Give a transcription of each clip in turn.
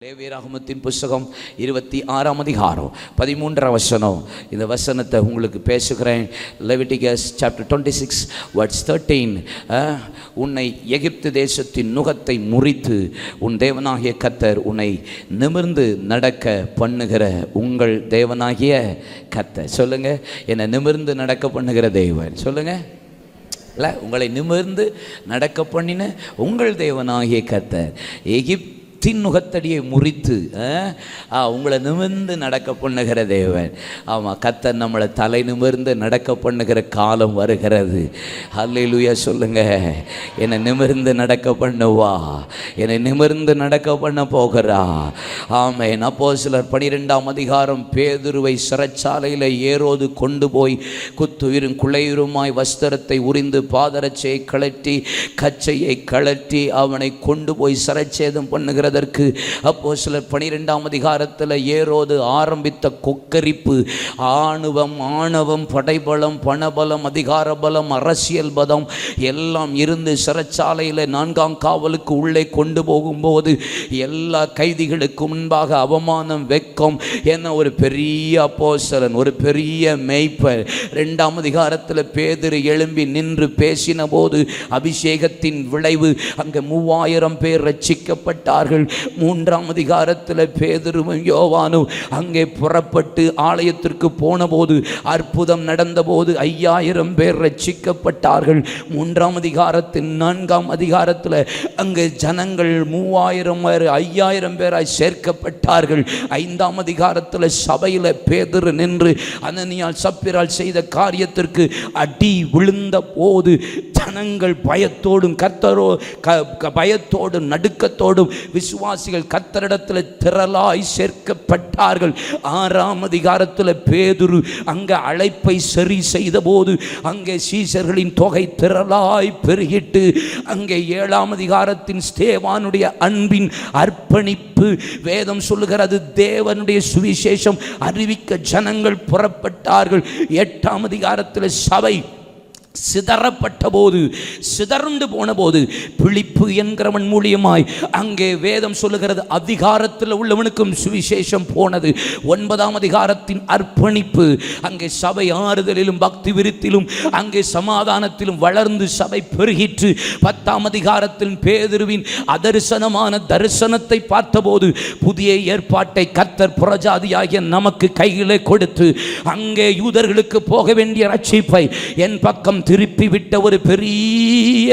லேவியராகமத்தின் புஸ்தகம் 26ஆம் அதிகாரம் 13ஆம் வசனம். இந்த வசனத்தை உங்களுக்கு பேசுகிறேன். Leviticus chapter 26 verse 13. உன்னை எகிப்து தேசத்தின் நுகத்தை முறித்து உன் தேவனாகிய கர்த்தர் உன்னை நிமிர்ந்து நடக்க பண்ணுகிற உங்கள் தேவனாகிய கர்த்தர். சொல்லுங்க, என்னை நிமிர்ந்து நடக்க பண்ணுகிற தேவன். சொல்லுங்க, இல்லை, உங்களை நிமிர்ந்து நடக்க பண்ணின உங்கள் தேவனாகிய கர்த்தர் எகிப்து நுகத்தடியை முறித்து உங்களை நிமிர்ந்து நடக்க பண்ணுகிற தேவன். ஆமாம், கர்த்தர் நம்மளை தலை நிமிர்ந்து நடக்க பண்ணுகிற காலம் வருகிறது. ஹல்லேலூயா சொல்லுங்க. என்னை நிமிர்ந்து நடக்க பண்ணுவா, என்னை நிமிர்ந்து நடக்க பண்ண போகிறா. ஆமென். அப்போஸ்தலர் 12ஆம் அதிகாரம் பேதுருவை சிறைச்சாலையில் ஏரோது கொண்டு போய் குத்துயிரும் குலையுருமாய் வஸ்திரத்தை உரிந்து பாதரட்சையை கழற்றி கச்சையை கழற்றி அவனை கொண்டு போய் சிறைச்சேதம் பண்ணுகிற அப்போஸ்தலர் 12ஆம் அதிகாரத்தில் ஏரோது ஆரம்பித்த கொக்கரிப்பு, ஆணவம், படைபலம், பணபலம், அதிகார பலம், அரசியல் பலம் எல்லாம் இருந்து சிறைச்சாலையில் 4ஆம் காவலுக்கு உள்ளே கொண்டு போகும்போது எல்லா கைதிகளுக்கு முன்பாக அவமானம், வெக்கம் என்ன ஒரு பெரிய அப்போஸ்தலன், ஒரு பெரிய மேய்ப்பர். 2ஆம் அதிகாரத்தில் பேதுரு எழும்பி நின்று பேசின போது அபிஷேகத்தின் விளைவு அங்கே 3000 பேர் ரட்சிக்கப்பட்டார்கள். 3ஆம் அதிகாரத்தில் பேதுருவும் யோவானும் அங்கே புறப்பட்டு ஆலயத்திற்கு போன போது அற்புதம் நடந்த போது 5000 பேர் ரட்சிக்கப்பட்டார்கள். 3ஆம் அதிகாரத்தின் 4ஆம் அதிகாரத்தில் அங்கே ஜனங்கள் 3000 பேர் 5000 பேராய் சேர்க்கப்பட்டார்கள். 5ஆம் அதிகாரத்தில் சபையில் பேதுரு நின்று அனனியால் சப்பிரால் செய்த காரியத்திற்கு அடி விழுந்த போது ஜனங்கள் பயத்தோடும் பயத்தோடும் நடுக்கத்தோடும் விசுவாசிகள் கர்த்தரிடத்தில் திரளாய் சேர்க்கப்பட்டார்கள். 6ஆம் அதிகாரத்தில் பேதுரு அங்கே அழைப்பை சரி செய்த போது அங்கே சீஷர்களின் தொகை திரளாய் பெருகிட்டு அங்கே 7ஆம் அதிகாரத்தின் ஸ்தேவானுடைய அன்பின் அர்ப்பணிப்பு வேதம் சொல்லுகிறது. தேவனுடைய சுவிசேஷம் அறிவிக்க ஜனங்கள் புறப்பட்டார்கள். 8ஆம் அதிகாரத்தில் சபை சிதறப்பட்ட போது, சிதறுண்டு போன போது பிலிப்பு என்கிறவன் மூலியமாய் அங்கே வேதம் சொல்லுகிறது அதிகாரத்தில் உள்ளவனுக்கும் சுவிசேஷம் போனது. 9ஆம் அதிகாரத்தின் அர்ப்பணிப்பு அங்கே சபை ஆறுதலிலும் பக்தி விருத்திலும் அங்கே சமாதானத்திலும் வளர்ந்து சபை பெருகிற்று. 10ஆம் அதிகாரத்தில் பேதுருவின் அதர்சனமான தரிசனத்தை பார்த்தபோது புதிய ஏற்பாட்டை கர்த்தர் புறஜாதியாகிய நமக்கு கையிலே கொடுத்து அங்கே யூதர்களுக்கு போக வேண்டிய ரட்சிப்பை என் பக்கம் திருப்பி விட்ட ஒரு பெரிய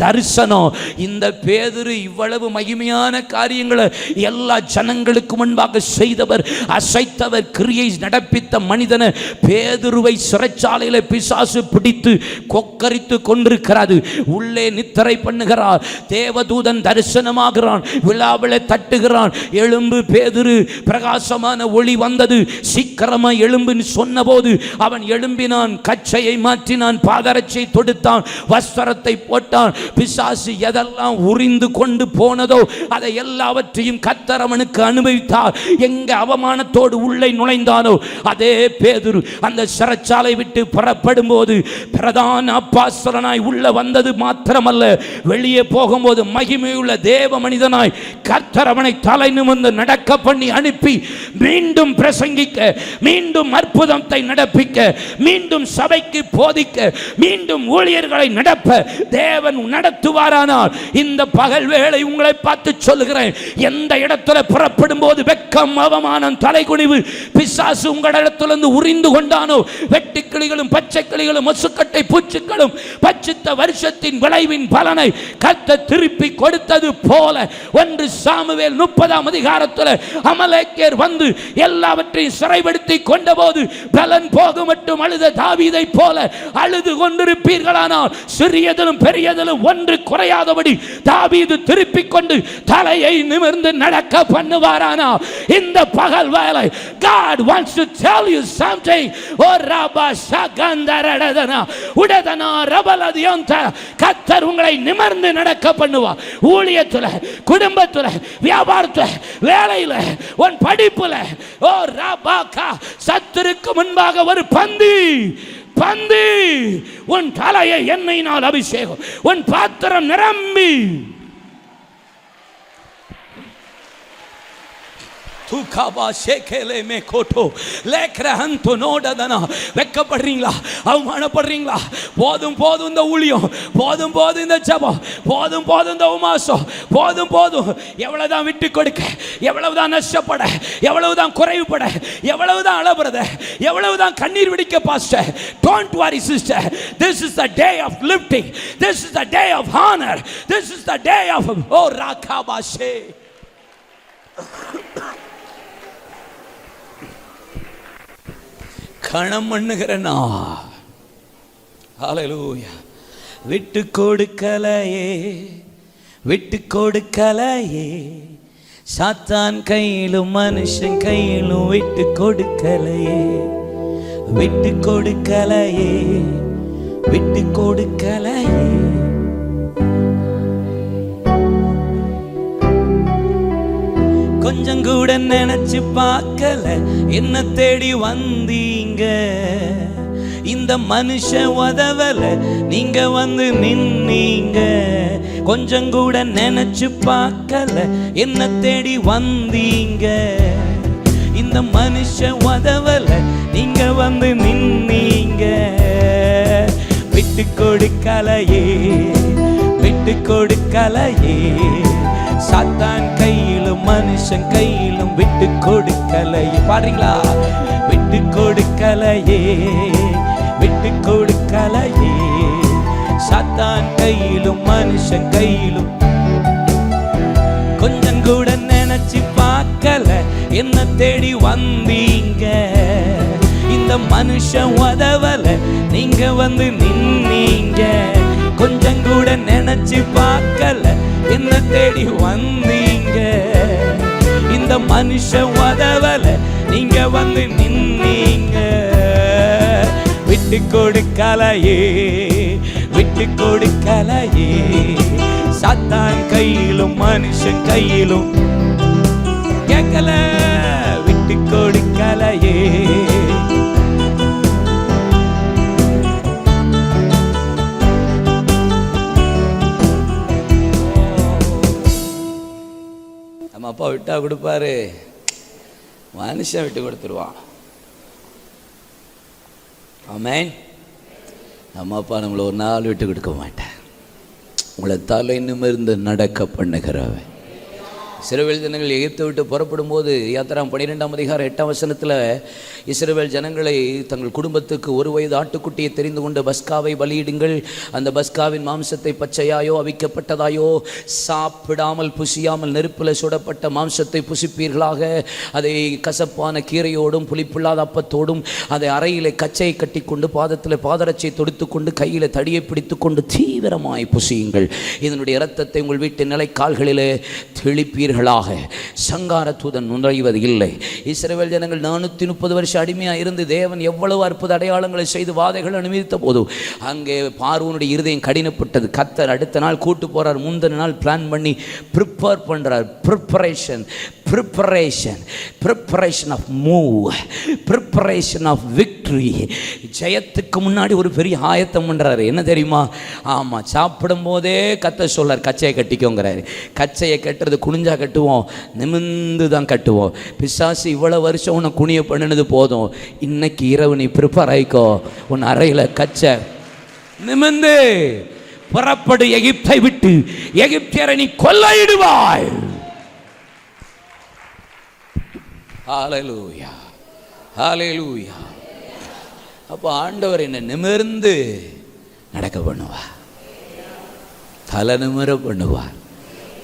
தரிசனம். இந்த பேதுரு இவ்வளவு மகிமையான காரியங்களை எல்லா ஜனங்களுக்கு முன்பாக செய்தவர், அசைத்தவர், கிரியை நடப்பித்த மனிதனை பேதுருவை சிறைச்சாலையில் பிசாசு பிடித்து கொக்கரித்து கொண்டிருக்கிறது. உள்ளே நித்திரை பண்ணுகிறார். தேவதூதன் தரிசனமாகிறான், விழாவில தட்டுகிறான். எழும்பு பேதுரு, பிரகாசமான ஒளி வந்தது, சீக்கிரமா எழும்புன்னு சொன்ன போது அவன் எழும்பினான், கச்சையை மாற்றினான், பாதரட்சை தொடுத்தான், வஸ்திரத்தை போட்டான். பிசாசு எதெல்லாம் உரிந்து கொண்டு போனதோ அதை எல்லாவற்றையும் கர்த்தர் அவனுக்கு அனுபவித்தார். எங்க அவமானத்தோடு உள்ளே நுழைந்தானோ அதே பேதுரு அந்த சிறைச்சாலை விட்டு புறப்படும் போது பிரதான அப்போஸ்தலனாய் உள்ள வந்தது மாத்திரமல்ல, வெளியே போகும்போது மகிமையுள்ள தேவ மனிதனாய் கர்த்தர் அவனை தலை நிமிர்ந்து நடக்க பண்ணி அனுப்பி மீண்டும் பிரசங்கிக்க, மீண்டும் அற்புதத்தை நடப்பிக்க, மீண்டும் சபைக்கு போதிக்க, மீண்டும் ஊழியர்களை நடப்ப தேவன் நடத்துவாரானால் இந்த பகல் வேளை உங்களை பார்த்து சொல்லுகிறேன், எந்த இடத்துல புறப்படும் போது வெக்கம், அவமானம், தலைகுனிவு பிசாசு உங்களிடத்திலிருந்து உரிந்து கொண்டானோ, வெட்டுக்கிளிகளும் பச்சை கிளிகளும் மசுக்கட்டை பூச்சிகளும் பச்சித்த வருஷத்தின் விளைவின் பலனை கர்த்தர் திருப்பி கொடுத்தது போல 1 சாமுவேல் 30ஆம் அதிகாரத்தில் அமலேக்கியர் வந்து எல்லாவற்றையும் சிறைப்படுத்தி கொண்ட போது பலன் போக மட்டும் அழுத தாவீதை போல அழுது கொண்டிருப்பீர்களானால் சிறியதிலும் பெரியதிலும் ஒன்று குறையாதபடி தாவீது திருப்பிக் கொண்டு தலையை நிமிர்ந்து நடக்க பண்ணுவாரானா இந்த பகல் வேளை God wants to tell you something. ஓ ரபா சகந்தரடதனா உடதனா ரபலதியந்த கர்த்தர் உங்களை நிமிர்ந்து நடக்க பண்ணுவார். ஊழியத்தில், குடும்பத்தில், வியாபாரத்தில், வேலையில், உன் படிப்புல, ஓ ரபாகா சத்துருக்கு முன்பாக ஒரு பந்தி உன் தலையை எண்ணெயினால் அபிஷேகம், உன் பாத்திரம் நிரம்பி வெக்கப்படுறீங்களா? அவமானப்படுறீங்களா? போதும் போதும் இந்த ஊழியம், போதும் போதும் இந்த ஜெபம், போதும் போதும் இந்த உமாசம், போதும் போதும். எவ்வளவுதான் விட்டு கொடுக்க, எவ்வளவுதான் நஷ்டப்பட, எவ்வளவுதான் குறைவுபட, எவ்வளவுதான் அளவுறத, எவ்வளவுதான் கண்ணீர் விடிக்க. Pastor, don't worry sister, this is the day of lifting, this is the day of honor, this is the day of oh rakabashe. கணம் பண்ணுகிறனா. ஹல்லேலூயா. விட்டு கொடுக்கலையே, விட்டு கொடுக்கலையே, சாத்தான் கையிலும் மனுஷன் கையிலும் விட்டு கொடுக்கலையே, விட்டு கொடுக்கலையே, விட்டு கொடுக்கலையே. கொஞ்சம் கூட நினைச்சு பார்க்கல, என்ன தேடி வந்தீங்க. இந்த மனுஷ உதவல, நீங்க வந்து நின்னீங்க. கொஞ்சம் கூட நினைச்சு பார்க்கல, என்ன தேடி வந்தீங்க. இந்த மனுஷ உதவல, நீங்க வந்து நின்னீங்க. விட்டு கொடுக்கலையே, விட்டு கொடுக்கலையே, சாத்தான் கையிலும் மனுஷன் கையிலும் விட்டு கொடுக்கலையே. பாருங்களா? விட்டு கொடுக்கலையே, விட்டு கொடுக்கலையே, சாத்தான் கையிலும் மனுஷன் கையிலும். கொஞ்சம் கூட நினைச்சு பார்க்கல, என்ன தேடி வந்தீங்க. இந்த மனுஷன் உதவல, நீங்க வந்து நின்னீங்க. கொஞ்சம் கூட நினைச்சு பார்க்கல, என்ன தேடி வந்தீங்க. இந்த மனுஷன் உதவல, நீங்க வந்து நின்னீங்க. விட்டு கொடுக்கலையே, விட்டு கொடுக்கலையே, சாத்தான் கையிலும் மனுஷன் கையிலும். கேட்கல? விட்டு கொடுக்கலையே. நம்ம அப்பா விட்டா கொடுப்பாரு, மனுஷன் விட்டு கொடுத்துருவான். ஆமென். நம்ம அப்பா நம்மளை ஒரு நாள் விட்டு கொடுக்க மாட்டேன். உங்களை தலை நிமிர்ந்து நடக்க பண்ணுகிறவன். இஸ்ரவேல் ஜனங்கள் எகிப்தை விட்டு புறப்படும் போது யாத்திராம் 12ஆம் அதிகாரம் 8ஆம் வசனத்தில் இஸ்ரவேல் ஜனங்களை தங்கள் குடும்பத்துக்கு ஒரு வயது ஆட்டுக்குட்டியை தெரிந்து கொண்டு பஸ்காவை பலியிடுங்கள், அந்த பஸ்காவின் மாம்சத்தை பச்சையாயோ அவிக்கப்பட்டதாயோ சாப்பிடாமல் புசியாமல் நெருப்பில் சுடப்பட்ட மாம்சத்தை புசிப்பீர்களாக, அதை கசப்பான கீரையோடும் புளிப்பில்லாத அப்பத்தோடும் அதை அறையிலே கச்சையை கட்டி கொண்டு பாதத்தில் பாதரட்சை தொடுத்து கொண்டு கையில் தடியை பிடித்து கொண்டு தீவிரமாய் புசியுங்கள். இதனுடைய இரத்தத்தை உங்கள் வீட்டு நிலைக்கால்களிலே தெளிப்பீர்கள். சங்கார தூதன் நுழைவது இல்லை. இஸ்ரவேல் ஜனங்கள் 430 வருஷம் அடிமையாக இருந்து தேவன் எவ்வளவு அற்புத அடையாளங்களை செய்து வாதைகள் அனுமதித்த போது அங்கே பார்வோனுடைய இருதயம் கடினப்பட்டது. கர்த்தர் அடுத்த நாள் கூட்டு போறார், முந்தின நாள் பிளான் பண்ணி ப்ரிப்பேர் பண்றார். Preparation of move, preparation of victory. ஜெயத்துக்கு முன்னாடி ஒரு பெரிய ஆயத்தம் பண்றாரு. என்ன தெரியுமா? ஆமா, சாப்பிடும் போதே கத்த சொல்லார், கச்சையை கட்டிக்கோங்கிறாரு. கச்சையை கட்டுறது குனிஞ்சா கட்டுவோம், நிமிந்து தான் கட்டுவோம். பிசாசு இவ்வளவு வருஷம் உன்னை குனிய பண்ணினது போதும், இன்னைக்கு இரவு நீ ப்ரிப்பேர் ஆயிக்கோ. உன் அறையில கச்சை நிமிந்து புறப்படு, எகிப்தை விட்டு எகிப்தியரை நீ கொள்ளையிடுவாய். ஹல்லேலூயா, ஹல்லேலூயா. அப்போ ஆண்டவர் என்ன நிமிர்ந்து நடக்க பண்ணுவார், தலை நிமிர பண்ணுவார்.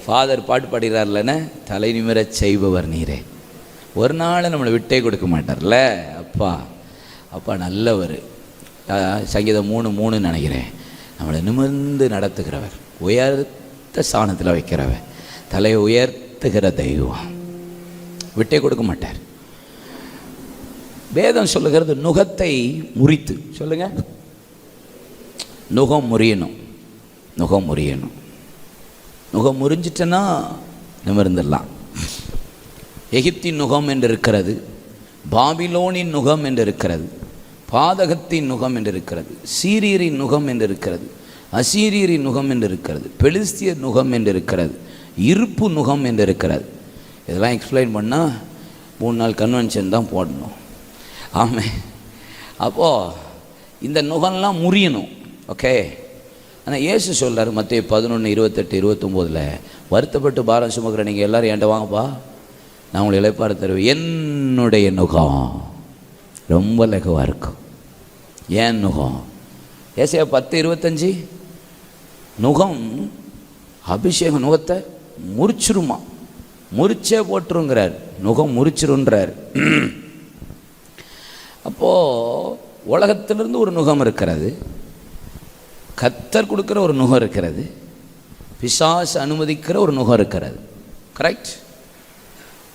ஃபாதர் பாட்டு பாடுகிறார்லன, தலை நிமிர செய்பவர் நீரே. ஒரு நாள் நம்மளை விட்டே கொடுக்க மாட்டார்ல அப்பா. அப்பா நல்லவர். சங்கீதம் 3:3 நினைக்கிறேன். நம்மளை நிமிர்ந்து நடத்துகிறவர், உயர்த்த ஸ்தானத்தில் வைக்கிறவர், தலையை உயர்த்துகிற தெய்வம், விட்டே கொடுக்க மாட்டார். வேதம் சொல்லுகிறது நுகத்தை முறித்து, சொல்லுங்க, நுகம் முறியணும், நுகம் முறியணும். நுகம் முறிஞ்சிட்டனா நிமிர்ந்துடலாம். எகிப்தின் நுகம் என்று இருக்கிறது, பாபிலோனின் நுகம் என்று இருக்கிறது, பாதகத்தின் நுகம் என்று இருக்கிறது, சீரியரின் நுகம் என்று இருக்கிறது, அசீரியரின் நுகம் என்று இருக்கிறது, பெலிஸ்தியர் நுகம் என்று இருக்கிறது, இருப்பு நுகம் என்று இருக்கிறது. இதெல்லாம் எக்ஸ்பிளைன் பண்ணால் 3 நாள் கன்வென்ஷன் தான் போடணும். ஆமே. அப்போது இந்த நுகம்லாம் முறியணும். ஓகே. ஆனால் இயேசு சொல்கிறார் மத்தேயு 11:28-29, வருத்தப்பட்டு பாரம் சுமக்கிற நீங்கள் எல்லோரும் என்கிட்ட வாங்கப்பா, நான் உங்களை இளைப்பாற தருவேன். என்னுடைய நுகம் ரொம்ப லகுவாக இருக்கும். ஏன் நுகம்? ஏசாயா 10:25, நுகம் அபிஷேகம் நுகத்தை முறிச்சிருமா, முறிச்சே போட்டுருங்கிறார். நுகம் முறிச்சிருன்றார். அப்போது உலகத்திலிருந்து ஒரு நுகம் இருக்கிறது, கர்த்தர் கொடுக்குற ஒரு நுகம் இருக்கிறது, பிசாசு அனுமதிக்கிற ஒரு நுகம் இருக்கிறது. கரெக்ட்?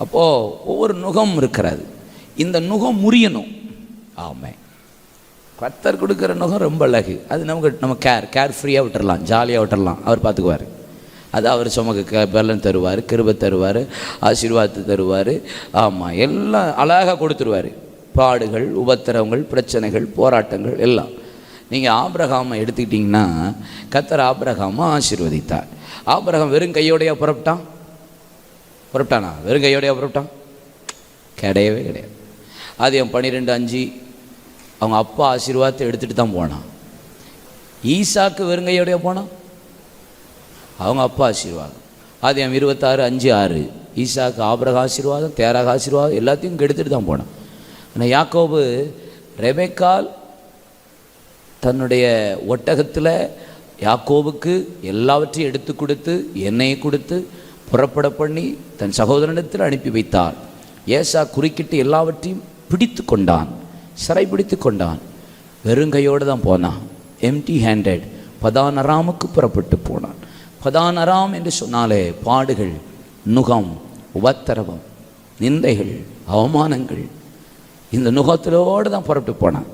அப்போது ஒவ்வொரு நுகம் இருக்கிறது. இந்த நுகம் முறியணும். ஆமாம். கர்த்தர் கொடுக்குற நுகம் ரொம்ப அழகு. அது நம்ம கேர் ஃப்ரீயாக விட்டுடலாம், ஜாலியாக விட்டுடலாம். அவர் பார்த்துக்குவார். அது அவர் சுமக்கு பலன் தருவார், கிருபை தருவார், ஆசீர்வாதத்தை தருவார். ஆமாம், எல்லாம் அழகாக கொடுத்துருவார். பாடுகள், உபத்திரவங்கள், பிரச்சனைகள், போராட்டங்கள் எல்லாம். நீங்கள் ஆபிரகாமை எடுத்துக்கிட்டிங்கன்னா, கர்த்தர் ஆபிரகாமை ஆசீர்வதித்தார். ஆபிரகாம் வெறும் கையோடையா புறப்பட்டானா? வெறும் கையோடையா புறப்பட்டான்? கிடையவே கிடையாது. ஆதியாகமம் 12:5, அவங்க அப்பா ஆசீர்வாதத்தை எடுத்துகிட்டு தான் போனான். ஈசாக்கு வெறும் கையோடையா போனான்? அவங்க அப்பா ஆசீர்வாதம். ஆதியாகமம் 26:5-6, ஈசாக்கு ஆபிரகாம் ஆசீர்வாதம், தேராக ஆசீர்வாதம் எல்லாத்தையும் எடுத்துகிட்டு தான் போனான். ஆனால் யாக்கோபு ரெபெக்காள் தன்னுடைய ஒட்டகத்தில் யாக்கோபுக்கு எல்லாவற்றையும் எடுத்து கொடுத்து, எண்ணெயை கொடுத்து புறப்பட பண்ணி தன் சகோதரனிடத்தில் அனுப்பி வைத்தார். ஏசா குறுக்கிட்டு எல்லாவற்றையும் பிடித்து கொண்டான், சிறை பிடித்து கொண்டான். வெறுங்கையோடு தான் போனான், எம்டி ஹேண்டட். பதான் அராமுக்கு புறப்பட்டு போனான். பதான் அராம் என்று சொன்னாலே பாடுகள், நுகம், உபத்திரவம், நிந்தைகள், அவமானங்கள். இந்த நுகத்திலோடு தான் புறப்பட்டு போனான்.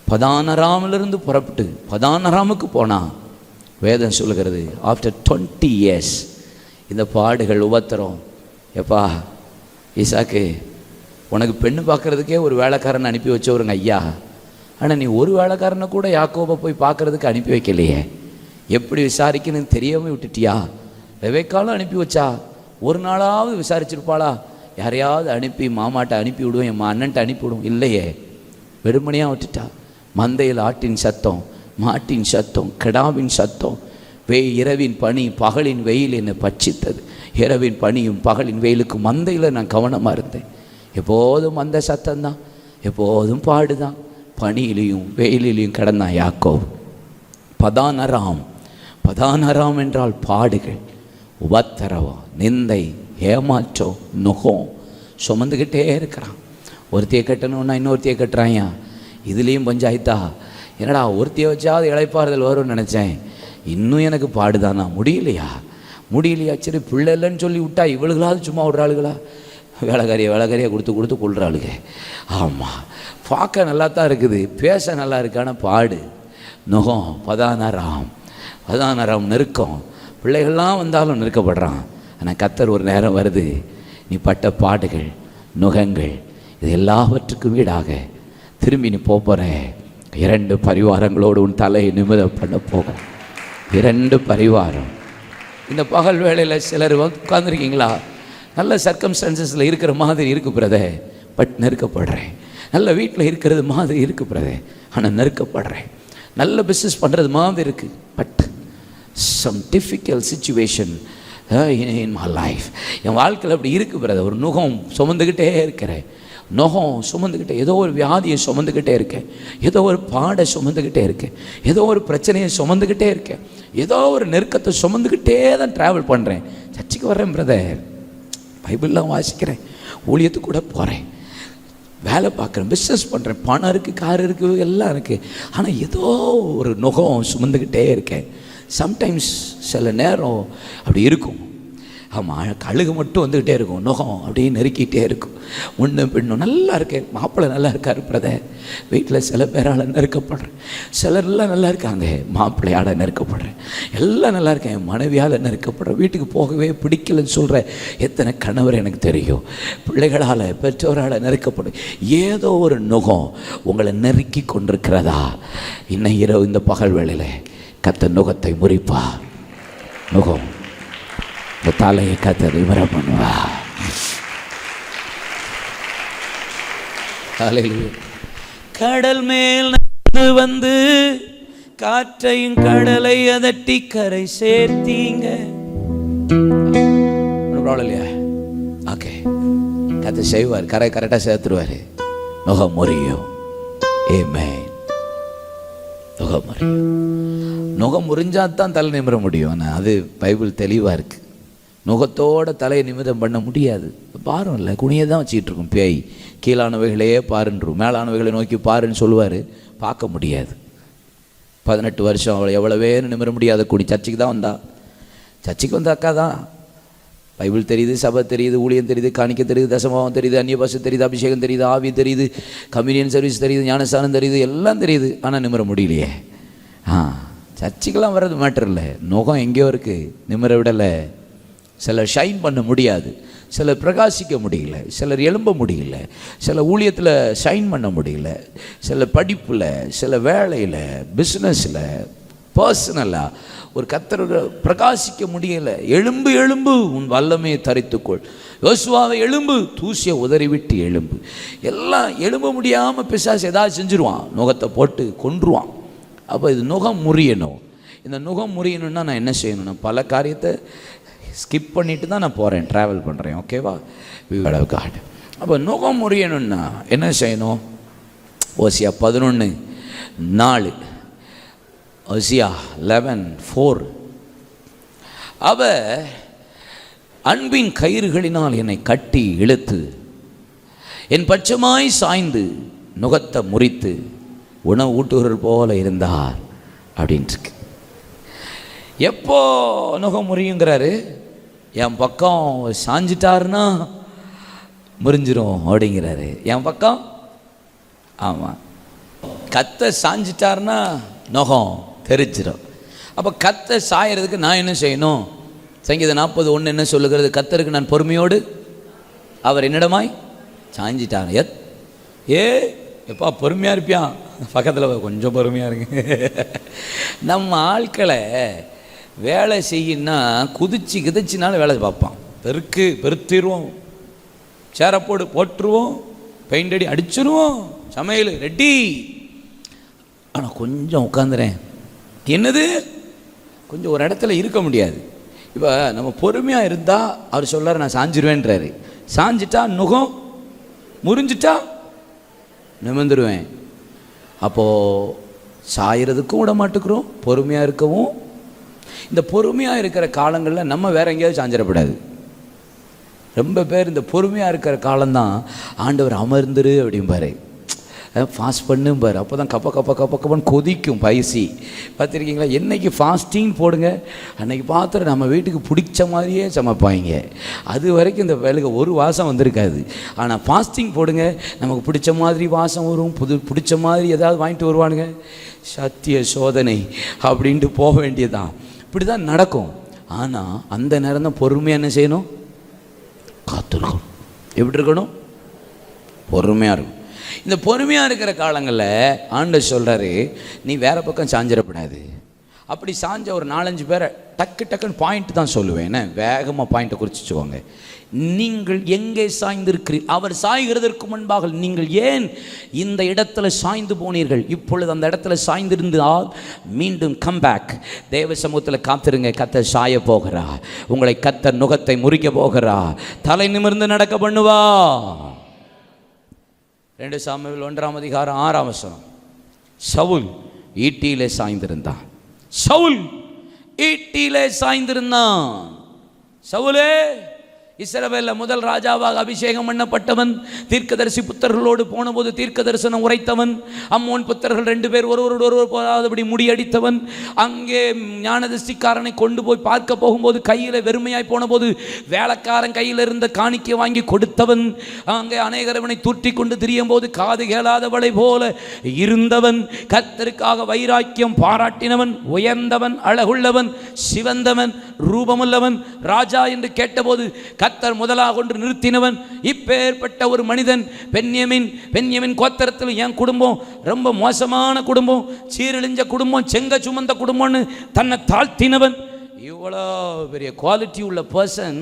பதானராமிலிருந்து புறப்பட்டு பதானராமுக்கு போனான். வேதம் சொல்லுகிறது, ஆஃப்டர் 20 இயர்ஸ் இந்த பாடுகள், உபத்திரம். எப்பா ஈசாக்கு, உனக்கு பெண்ணு பார்க்குறதுக்கே ஒரு வேலைக்காரனை அனுப்பி வச்சவருங்க ஐயா. ஆனால் நீ ஒரு வேலைக்காரனை கூட யாக்கோபை போய் பார்க்குறதுக்கு அனுப்பி வைக்கலையே. எப்படி விசாரிக்கணும்னு தெரியாமல் விட்டுட்டியா? ரெபெக்காளும் அனுப்பி வச்சா, ஒரு நாளாவது விசாரிச்சிருப்பாளா? யாரையாவது அனுப்பி, மாமாட்ட அனுப்பி விடுவோம், என் அண்ணன்ட்ட அனுப்பி விடுவோம். இல்லையே, வெறுமனையாக விட்டுட்டா. மந்தையில் ஆட்டின் சத்தம், மாட்டின் சத்தம், கிடாவின் சத்தம். இரவின் பனி பகலின் வெயில் என்னை பட்சித்தது. இரவின் பனியும் பகலின் வெயிலுக்கு மந்தையில் நான் கவனமாக இருந்தேன். எப்போதும் மந்த சத்தம்தான், எப்போதும் பாடுதான். பனியிலையும் வெயிலிலையும் கிடந்தான் யாக்கோபு. பதானராம், பதானராம் என்றால் பாடுகள், உபத்திரவம், நிந்தை, ஏமாற்றம், நுகம் சுமந்துக்கிட்டே இருக்கிறான். ஒருத்தையை கட்டணுன்னா இன்னொருத்தையை கட்டுறாயா. இதுலேயும் பஞ்சாயத்தா? என்னடா ஒருத்தையை வச்சாவது இளைப்பாறுதல் வரும்னு நினச்சேன், இன்னும் எனக்கு பாடுதானா? முடியலையா? சரி, பிள்ளை இல்லைன்னு சொல்லி விட்டா இவளுகளாவது சும்மா விடுறாளுகளா? வேலைக்காரியை கொடுத்து கொள்றாளுக. ஆமாம், பார்க்க நல்லா தான் இருக்குது, பேச நல்லா இருக்கான பாடு, நுகம். பதானராம் நெருக்கம். பிள்ளைகள்லாம் வந்தாலும் நெருக்கப்படுறான். ஆனால் கர்த்தர் ஒரு நேரம் வருது, நீ பட்ட பாடுகள், நுகங்கள், இது எல்லாவற்றுக்கும் வீடாக திரும்பி நீ போகிற 2 பரிவாரங்களோடு உன் தலையை நிமித பண்ண போகும். 2 பரிவாரம். இந்த பகல் வேளையில் சிலர் உட்காந்துருக்கீங்களா? நல்ல சர்க்கம்ஸ்டான்சஸில் இருக்கிற மாதிரி இருக்கு பிரதே, பட் நெருக்கப்படுறேன். நல்ல வீட்டில் இருக்கிறது மாதிரி இருக்கு பிரதே, ஆனால் நெருக்கப்படுறேன். நல்ல பிஸ்னஸ் பண்ணுறது மாதிரி இருக்குது, but some difficult situation in my life. என் வாழ்க்கையில் அப்படி இருக்குது பிரதர். ஒரு நுகம் சுமந்துக்கிட்டே இருக்கிறேன், நுகம் சுமந்துக்கிட்டே, ஏதோ ஒரு வியாதியை சுமந்துக்கிட்டே இருக்கேன், ஏதோ ஒரு பாடை சுமந்துக்கிட்டே இருக்கேன், ஏதோ ஒரு பிரச்சனையை சுமந்துக்கிட்டே இருக்கேன், ஏதோ ஒரு நெருக்கத்தை சுமந்துக்கிட்டே தான் ட்ராவல் பண்ணுறேன். சர்ச்சுக்கு வர்றேன் பிரதர், பைபிள்லாம் வாசிக்கிறேன், ஊழியத்துக்கு கூட போகிறேன், வேலை பார்க்குறேன், பிஸ்னஸ் பண்ணுறேன், பணம் இருக்குது, கார் இருக்குது, எல்லாம் இருக்குது. ஆனால் ஏதோ ஒரு நுகம் சுமந்துக்கிட்டே இருக்கேன். சம்டைம்ஸ் சில நேரம் அப்படி இருக்கும். ஆமாம், கழுகு மட்டும் வந்துக்கிட்டே இருக்கும், நுகம் அப்படியே நெருக்கிட்டே இருக்கும். ஒன்று பெண்ணும் நல்லா இருக்கேன், மாப்பிள்ளை நல்லா இருக்கார் பிரதர், வீட்டில் சில பேரால் நெருக்கப்படுறேன், சிலர்லாம் நல்லா இருக்காங்க, மாப்பிள்ளையால் நெருக்கப்படுறேன், எல்லாம் நல்லா இருக்கேன், மனைவியால் நெருக்கப்படுறேன், வீட்டுக்கு போகவே பிடிக்கலன்னு சொல்கிற எத்தனை கணவர் எனக்கு தெரியும். பிள்ளைகளால், பெற்றோரால் நெருக்கப்படும். ஏதோ ஒரு நுகம் உங்களை நெருக்கி கொண்டிருக்கிறதா? இன்னும் இரவு இந்த பகல் வேளையில் கர்த்தர் நுகத்தை முறிப்பா. நுகம், இந்த தலையை கர்த்தர் விவரம் பண்ணுவா. ஹல்லேலூயா. கடல் மேல் நடந்து வந்து காற்றையும் கடலை அதட்டி கரை சேர்த்தீங்க. இல்லையா? ஓகே, கதை செய்வார், கரை கரெக்டாக சேர்த்துருவாரு. நுகம் முறியும். ஆமென். நுகம் முறியும். நுகம் முறிஞ்சாதான் தலை நிமிர முடியும். ஆனால் அது பைபிள் தெளிவாக இருக்கு. நுகத்தோட தலையை நிமிதம் பண்ண முடியாது. பாரம் இல்லை, குனியை தான் வச்சுக்கிட்டு இருக்கும் பேய். கீழானவைகளையே பாருன்றும், மேலானவைகளை நோக்கி பாருன்னு சொல்லுவார். பார்க்க முடியாது. 18 வருஷம் அவளை எவ்வளவே நிமிர முடியாத குனி. சர்ச்சுக்கு தான் வந்தா. சர்ச்சுக்கு வந்த அக்கா தான். பைபிள் தெரியுது, சபை தெரியுது, ஊழியம் தெரியுது, காணிக்க தெரியுது, தசமாவம் தெரியுது, அந்நிய பாஷை தெரியுது, அபிஷேகம் தெரியுது, ஆவி தெரியுது, கம்யூனியன் சர்வீஸ் தெரியுது, ஞானஸ்தானம் தெரியுது, எல்லாம் தெரியுது. ஆனால் நிமிர முடியலையே. சர்ச்சுக்கெல்லாம் வர்றது மேட்டர் இல்லை. நுகம் எங்கேயோ இருக்குது, நிமிர விடலை. சிலர் ஷைன் பண்ண முடியாது, சிலர் பிரகாசிக்க முடியல, சிலர் எழும்ப முடியல, சில ஊழியத்தில் ஷைன் பண்ண முடியல, சில படிப்பில், சில வேலையில், பிஸ்னஸில், பர்சனலாக ஒரு கர்த்தர் பிரகாசிக்க முடியலை. எழும்பு எழும்பு, உன் வல்லமையை தரித்துக்கொள். யோசுவாவை எழும்பு, தூசியை உதறிவிட்டு எழும்பு. எல்லாம் எழும்ப முடியாமல் பிசாசு ஏதாவது செஞ்சுருவான், நுகத்தை போட்டு கொன்றுவான். அப்போ இது நுகம் முறியணும். இந்த நுகம் முறியணும்னா நான் என்ன செய்யணும்னா பல காரியத்தை ஸ்கிப் பண்ணிட்டு தான் நான் போகிறேன், ட்ராவல் பண்ணுறேன். ஓகேவா? காட். அப்போ நுகம் முறியணும்னா என்ன செய்யணும்? ஓசியா 11:4, ஓசியா 11:4. அவ அன்பின் கயிறுகளினால் என்னை கட்டி இழுத்து என் பட்சமாய் சாய்ந்து நுகத்தை முறித்து உணவு ஊட்டுகிறவர் போல இருந்தார் அப்படின்ட்டு. எப்போ நுகம் முறியுங்கிறாரு? என் பக்கம் சாஞ்சிட்டாருன்னா முறிஞ்சிரும் அப்படிங்கிறாரு. என் பக்கம், ஆமாம், கத்தை சாஞ்சிட்டாருன்னா நுகம் தெரிச்சிடும். அப்போ கத்தை சாயறதுக்கு நான் என்ன செய்யணும்? சங்கீதம் 40:1 என்ன சொல்லுகிறது? கத்தருக்கு நான் பொறுமையோடு அவர் என்னிடமாய் சாஞ்சிட்டார். எப்பா பொறுமையாக இருப்பியான், பக்கத்தில் கொஞ்சம் பொறுமையாக இருக்கு. நம்ம ஆட்களை வேலை செய்யின்னா குதிச்சு கிதிச்சினாலும் வேலை பார்ப்பான். பெருத்திடுவோம், சேரப்போடு போட்டுருவோம், பெயிண்ட் அடி அடிச்சிருவோம், சமையல் ரெட்டி. ஆனால் கொஞ்சம் உட்காந்துறேன், என்னது கொஞ்சம் ஒரு இடத்துல இருக்க முடியாது. இப்போ நம்ம பொறுமையாக இருந்தால் அவர் சொல்கிறார் நான் சாஞ்சிருவேன்றாரு. சாஞ்சிட்டா நுகம், முறிஞ்சிட்டா நிமிர்ந்துருவேன். அப்போது சாயறதுக்கும் விட மாட்டேங்கிறோம், பொறுமையாக இருக்கவும். இந்த பொறுமையாக இருக்கிற காலங்களில் நம்ம வேற எங்கேயாவது சாஞ்சிடப்படாது. ரொம்ப பேர் இந்த பொறுமையாக இருக்கிற காலம்தான் ஆண்டவர் அமர்ந்துரு அப்படிம்பாரு, ஃபாஸ்ட் பண்ணும்பார். அப்போ தான் கப்பன்னு கொதிக்கும் பைசி. பார்த்துருக்கீங்களா? என்னைக்கு ஃபாஸ்டிங் போடுங்க அன்னைக்கு பார்த்துட்டு நம்ம வீட்டுக்கு பிடிச்ச மாதிரியே சமைப்பாங்க. அது வரைக்கும் இந்த வேலைக்கு ஒரு வாசம் வந்திருக்காது. ஆனால் ஃபாஸ்டிங் போடுங்க, நமக்கு பிடிச்ச மாதிரி வாசம் வரும், பிடிச்ச மாதிரி ஏதாவது வாங்கிட்டு வருவானுங்க. சத்திய சோதனை அப்படின்ட்டு போக வேண்டியதுதான். இப்படி தான் நடக்கும். ஆனால் அந்த நேரம் தான் பொறுமையாக என்ன செய்யணும்? காத்திருக்கணும். எப்படி இருக்கணும்? பொறுமையாக இருக்கும். இந்த பொறுமையாக இருக்கிற காலங்களில் ஆண்டவர் சொல்கிறாரு, நீ வேறு பக்கம் சாஞ்சிடப்படாது. அப்படி சாஞ்ச ஒரு 4-5 பேரை டக்குன்னு பாயிண்ட் தான் சொல்லுவேன். என்ன வேகமாக பாயிண்ட்டை குறிச்சிச்சுக்கோங்க. நீங்கள் எங்கே சாய்ந்திருக்கிறீர்கள்? அவர் சாய்கிறதற்கு முன்பாக நீங்கள் ஏன் இந்த இடத்துல சாய்ந்து போனீர்கள்? இப்பொழுது அந்த இடத்துல சாய்ந்திருந்தால் மீண்டும் கம் பேக். தேவ சமூகத்தில் காத்திருங்க. கர்த்தர் சாய போகிறா, உங்களை கர்த்தர் நுகத்தை முறிக்க போகிறா, தலை நிமிர்ந்து நடக்க பண்ணுவா. 2 சாமுவேல் 1:6. சவுல் ஈட்டியிலே சாய்ந்திருந்தான். சவுல் ஈட்டியிலே சாய்ந்திருந்தான். சவுலே இஸ்ரவேலில் முதல் ராஜாவாக அபிஷேகம் பண்ணப்பட்டவன், தீர்க்கதரிசி புத்தர்களோடு போனபோது தீர்க்க தரிசனம் உரைத்தவன், அம்மோன் புத்தர்கள் 2 பேர் ஒருவரோடு ஒருவர் போகாதபடி முடியடித்தவன், அங்கே ஞானதிஷ்டிக்காரனை கொண்டு போய் பார்க்க போகும்போது கையில் வெறுமையாய் போனபோது வேலைக்காரன் கையில் இருந்த காணிக்கை வாங்கி கொடுத்தவன், அங்கே அநேகரவனை தூற்றி கொண்டு திரியும் போது காது கேளாதவளை போல இருந்தவன், கர்த்தருக்காக வைராக்கியம் பாராட்டினவன், உயர்ந்தவன், அழகுள்ளவன், சிவந்தவன், ரூபமுள்ளவன், ராஜா என்று கேட்டபோது கர்த்தர் முதலாக கொண்டு நிறுத்தினவன். இப்பேற்பட்ட ஒரு மனிதன் பென்யமின் கோத்திரத்தில் என் குடும்பம் ரொம்ப மோசமான குடும்பம், சீரழிஞ்ச குடும்பம், செங்க சுமந்த குடும்பம்னு தன்னை தாழ்த்தினவன். இவ்வளோ பெரிய குவாலிட்டி உள்ள பர்சன்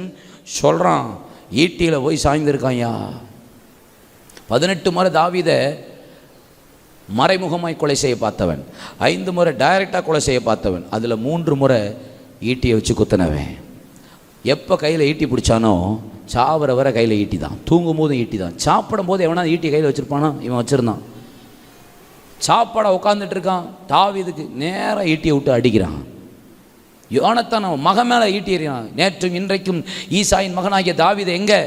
சொல்கிறான் ஈட்டியில் போய் சாய்ந்திருக்காயா. 18 முறை தாவீதை மறைமுகமாய் கொலை செய்ய பார்த்தவன், 5 முறை டைரெக்டாக கொலை செய்ய பார்த்தவன், அதில் 3 முறை ஈட்டியை வச்சு குத்தினவன். எப்போ கையில் ஈட்டி பிடிச்சானோ சாவர வர கையில் ஈட்டி தான், தூங்கும் போதும் ஈட்டி தான், சாப்பிடும் போது எவனா ஈட்டி கையில் வச்சுருப்பானா? இவன் வச்சுருந்தான். சாப்பாட உட்காந்துட்டு இருக்கான், தாவீதுக்கு நேராக ஈட்டியை விட்டு அடிக்கிறான். யோனத்தான் அவன் மகன் மேலே ஈட்டி எறிகிறான். நேற்றும் இன்றைக்கும் ஈசாயின் மகனாகிய தாவீது எங்கே?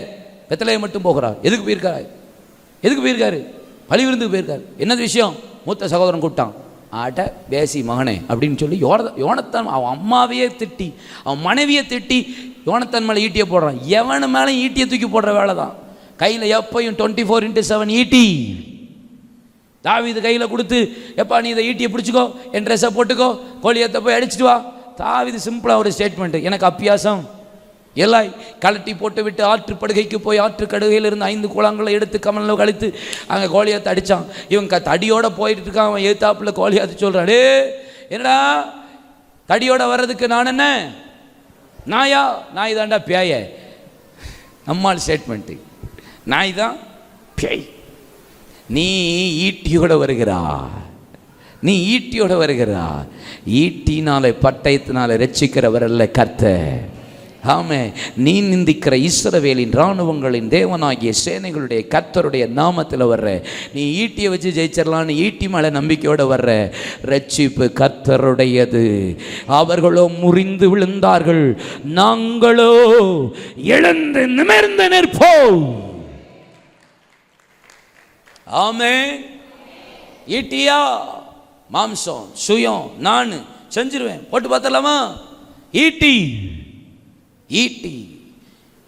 பெத்லகேம் மட்டும் போகிறார். எதுக்கு போயிருக்காரு? பழி விருந்துக்கு போயிருக்காரு. என்னது விஷயம்? மூத்த சகோதரன் கூப்பிட்டான். ஆட்ட பேசி மகனே அப்படின்னு சொல்லி யோனத்தான் அவன் அம்மாவையே திட்டி, அவன் மனைவியை திட்டி யோனத்தான் மேலே ஈட்டியை போடுறான். எவனு மேலே ஈட்டியை தூக்கி போடுற வேலை தான். கையில் எப்பையும் 24x7 ஈட்டி தாவீது கையில் கொடுத்து, எப்பா நீ இதை ஈட்டியை பிடிச்சிக்கோ, என் ட்ரெஸ்ஸை போட்டுக்கோ, கோழியத்தை போய் அடிச்சுட்டு வா. தாவீது சிம்பிளாக ஒரு ஸ்டேட்மெண்ட்டு, எனக்கு அப்பியாசம் எல்லாம் கலட்டி போட்டு விட்டு ஆற்று படுகைக்கு போய் ஆற்று கடுகையில் இருந்து 5 குளங்களை எடுத்து கமலில் கழித்து அங்கே கோழியாத்தை அடித்தான். இவன் தடியோடு போயிட்டு இருக்கான். அவன் ஏத்தாப்பில் கோழியாத்து சொல்கிறான், டே என்னடா தடியோட வர்றதுக்கு நான் என்ன நாயா? நாய் தாண்டா பேய. நம்மால் ஸ்டேட்மெண்ட்டு, நாய் தான் பேய். நீ ஈட்டியோட வருகிறா, ஈட்டினாலே பட்டயத்தினாலே ரட்சிக்கிறவர் அல்ல கர்த்தர். ஆமே, நீ நிந்திக்கிற இஸ்ரவேலின் இராணுவங்களின் தேவனாகிய சேனைகளுடைய கர்த்தருடைய நாமத்தில் வர்ற, நீ ஈட்டியை வச்சு ஜெயிச்சிடலான்னு ஈட்டி மேலே நம்பிக்கையோடு வர்ற. ரட்சிப்பு கர்த்தருடையது. அவர்களோ முறிந்து விழுந்தார்கள், நாங்களோ எழுந்து நிமிர்ந்து நிற்போம். ஆமே. ஈட்டியா மாம்சம் சுயம் நான் செஞ்சிருவேன், போட்டு பார்த்தலாமா? ஈட்டி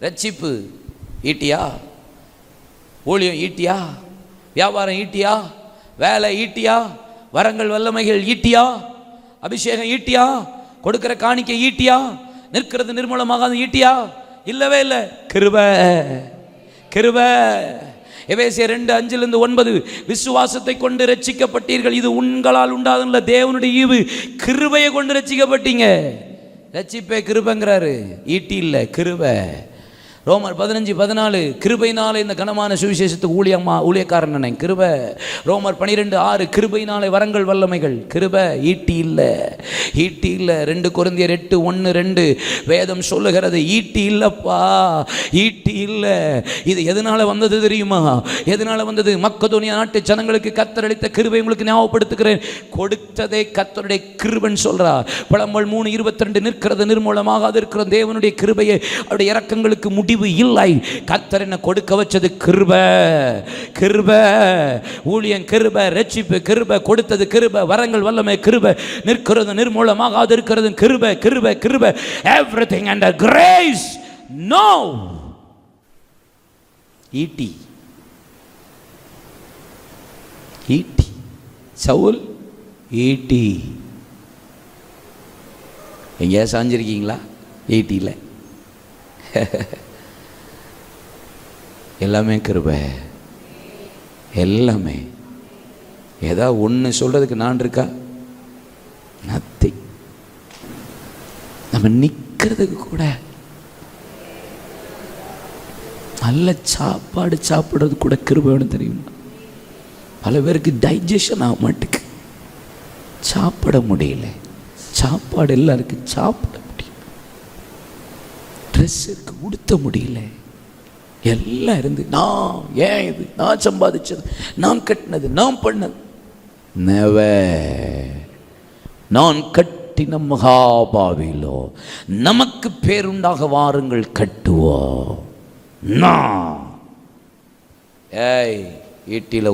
ரட்சிப்பு ஈட்டியா? ஊழியம் ஈட்டியா? வியாபாரம் ஈட்டியா? வேலை ஈட்டியா? வரங்கள் வல்லமைகள் ஈட்டியா? அபிஷேகம் ஈட்டியா? கொடுக்கிற காணிக்கை ஈட்டியா? நிற்கிறது நிர்மூலமாகாது ஈட்டியா? இல்லவே இல்லை. கிருபை. எபேசியர் 2:5-9 விசுவாசத்தை கொண்டு ரட்சிக்கப்பட்டீர்கள், இது உங்களால் உண்டாதுல்ல, தேவனுடைய ஈவு. கிருபையை கொண்டு ரட்சிக்கப்பட்டீங்க. ரட்சிப்பே கிருபைங்கிறாரு, ஈட்டி இல்லை, கிருபை. ரோமர் 15:14 கிருபையினாலே இந்த கனமான சுவிசேஷத்துக்கு ஊழியக்காரன் நினை கிருபை. ரோமர் 12:6 கிருபையினாலே வரங்கள் வல்லமைகள், கிருபை. ஈட்டி இல்லை. 2 கொரிந்தியர் 8:1-2 வேதம் சொல்லுகிறது, ஈட்டி இல்லப்பா, ஈட்டி இல்லை. இது எதனால வந்தது தெரியுமா? எதனால வந்தது? மக்கதோனியா நாட்டு ஜனங்களுக்கு கர்த்தர் அளித்த கிருபை உங்களுக்கு ஞாபகப்படுத்துகிறேன். கொடுத்ததே கர்த்தருடைய கிருபைன்னு சொல்றா. புலம்பல் 3:22 நிற்கிறது நிர்மூலமாக அது இருக்கிற தேவனுடைய கிருபையை, அவருடைய இரக்கங்களுக்கு முடிவு இல்லை. கர்த்தர் என்ன கொடுக்க வச்சது கிருபை. ஊழியம் கிருபை, ரட்சிப்பு கிருபை, கொடுத்தது கிருபை, வரங்கள் வல்லமை கிருபை, நிற்கிறது நிர்மூலமாக அது இருக்கிறது கிருபை. Everything under grace. No. ஈட்டி சவுல் ஈட்டி. எங்கேயா சாஞ்சிருக்கீங்களா? ஈட்டியில் எல்லாமே கிருபை, எல்லாமே. ஏதாவது ஒன்று சொல்றதுக்கு நான் இருக்கா? நத்திங். நம்ம நிற்கிறதுக்கு கூட, நல்ல சாப்பாடு சாப்பிட்றது கூட கிருபை வேணும் தெரியுமா? பல பேருக்கு டைஜஷன் ஆக மாட்டுக்கு, சாப்பிட முடியல. சாப்பாடு எல்லாம் இருக்கு, சாப்பிட முடியல. ட்ரெஸ் இருக்கு, உடுத்த முடியல. எல்லாம் இருந்து நான் ஏன் இது, நான் சம்பாதிச்சது, நான் கட்டினது, நான் பண்ணது. நான் கட்டின மகாபாவிலோ நமக்கு பேருண்டாக வாருங்கள் கட்டுவோம். ஏய், ஈட்டியில்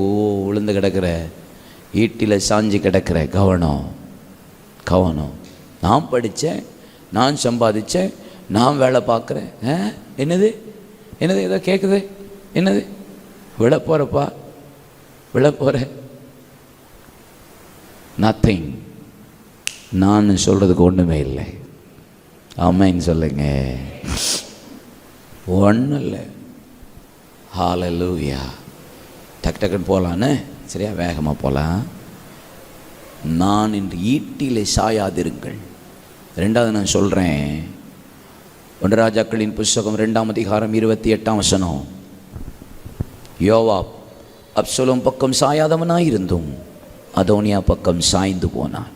விழுந்து கிடக்கிற, ஈட்டியில் சாஞ்சி கிடக்கிற, கவனம். நான் படித்தேன், நான் சம்பாதிச்சேன், நான் வேலை பார்க்குறேன். என்னது ஏதோ கேட்குது? என்னது? விழ போகிற நத்திங். நான் சொல்கிறதுக்கு ஒன்றுமே இல்லை. ஆமென் சொல்லுங்க. ஒன்றும் இல்லை. ஹல்லேலூயா. டக்குன்னு போகலான்னு, சரியா? வேகமாக போகலாம். நான் இன்று ஈட்டிலே சாயாதிருங்கள். 2வது நான் சொல்கிறேன், 1 ராஜாக்களின் புஸ்தகம் 2-ம் அதிகாரம் 28-ம் வசனம். யோவாப் அப்சலோம் பக்கம் சாயாதவனாயிருந்தும் அதோனியா பக்கம் சாய்ந்து போனான்.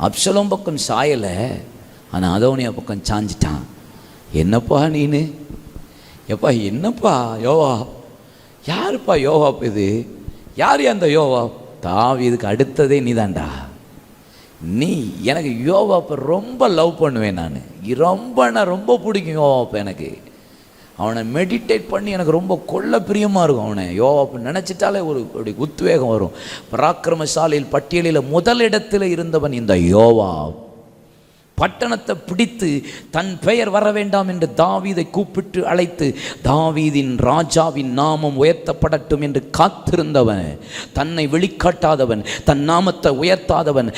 அப்சலோம் பக்கம் சாயலை, ஆனால் அதோனியா பக்கம் சாஞ்சிட்டான். என்னப்பா நீனு, எப்பா என்னப்பா யோவா, யாருப்பா யோவாப் இது, யார் அந்த யோவாப்? தாவீதுக்கு அடுத்ததே நீதான்டா. நீ எனக்கு யோவாப்பை ரொம்ப லவ் பண்ணுவேன் நான், ரொம்ப பிடிக்கும் யோவாப்பை எனக்கு. அவனை மெடிடேட் பண்ணி எனக்கு ரொம்ப கொள்ள பிரியமாக இருக்கும். அவனை யோவாப்பை நினச்சிட்டாலே ஒரு அப்படி உத்வேகம் வரும். பராக்கிரமசாலியில் பட்டியலில் முதலிடத்தில் இருந்தவன் இந்த யோவாப். பட்டணத்தை பிடித்து தன் பெயர் வர வேண்டாம் என்று தாவீதை கூப்பிட்டு அழைத்து, தாவீதின் ராஜாவின் நாமம் உயர்த்தப்படட்டும் என்று காத்திருந்தவன், தன்னை வெளிக்காட்டாதவன், தன் நாமத்தை உயர்த்தாதவன்,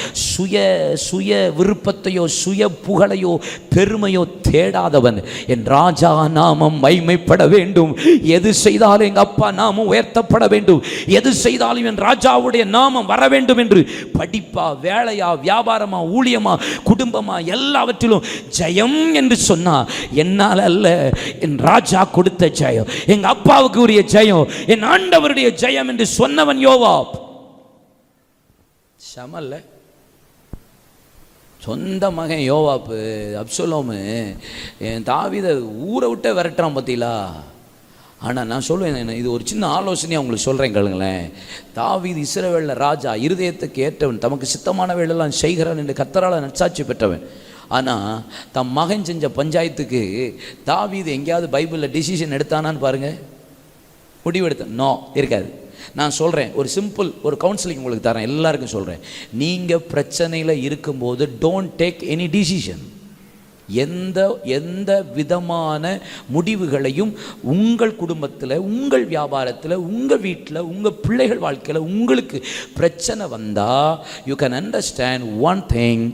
சுய விருப்பத்தையோ சுய புகழையோ பெருமையோ தேடாதவன், என் ராஜா நாமம் மைமைப்பட வேண்டும், எது செய்தாலும் எங்கள் அப்பா நாமம் உயர்த்தப்பட வேண்டும், எது செய்தாலும் என் ராஜாவுடைய நாமம் வர வேண்டும் என்று படிப்பா, வேலையா, வியாபாரமா, ஊழியமா, குடும்பமா, எல்லாவற்றிலும் ஜெயம் என்று சொன்னா, என்னால் அல்ல, என் ராஜா கொடுத்த ஜெயம், எங்க அப்பாவுக்கு உரிய ஜெயம், என் ஆண்டவருடைய ஜெயம் என்று சொன்னவன் யோவாப். சமல்ல, சொந்த மகன் யோவாப்பு அப்சலோமு என் தாவீதை ஊரை விட்டே விரட்டுறான் பார்த்தீங்களா. ஆனால் நான் சொல்லுவேன், இது ஒரு சின்ன ஆலோசனையாக உங்களுக்கு சொல்கிறேன் கேளுங்களேன். தாவீது இஸ்ரவேலில் ராஜா, இருதயத்துக்கு ஏற்றவன், தமக்கு சித்தமான வேலையெல்லாம் செய்கிறான் என்று கர்த்தரால் நற்சாட்சி பெற்றவன். ஆனால் தம் மகன் செஞ்ச பஞ்சாயத்துக்கு தாவீது எங்கேயாவது பைபிளில் டிசிஷன் எடுத்தானான்னு பாருங்கள், முடிவெடுத்தான்? நோ, இருக்காது. நான் சொல்கிறேன், ஒரு சிம்பிள் ஒரு கவுன்சிலிங் உங்களுக்கு தரேன், எல்லாருக்கும் சொல்கிறேன். நீங்கள் பிரச்சனையில் இருக்கும்போது டோன்ட் டேக் எனி டிசிஷன். எந்த விதமான முடிவுகளையும் உங்கள் குடும்பத்தில், உங்கள் வியாபாரத்தில், உங்கள் வீட்டில், உங்கள் பிள்ளைகள் வாழ்க்கையில் உங்களுக்கு பிரச்சனை வந்தால் you can understand one thing,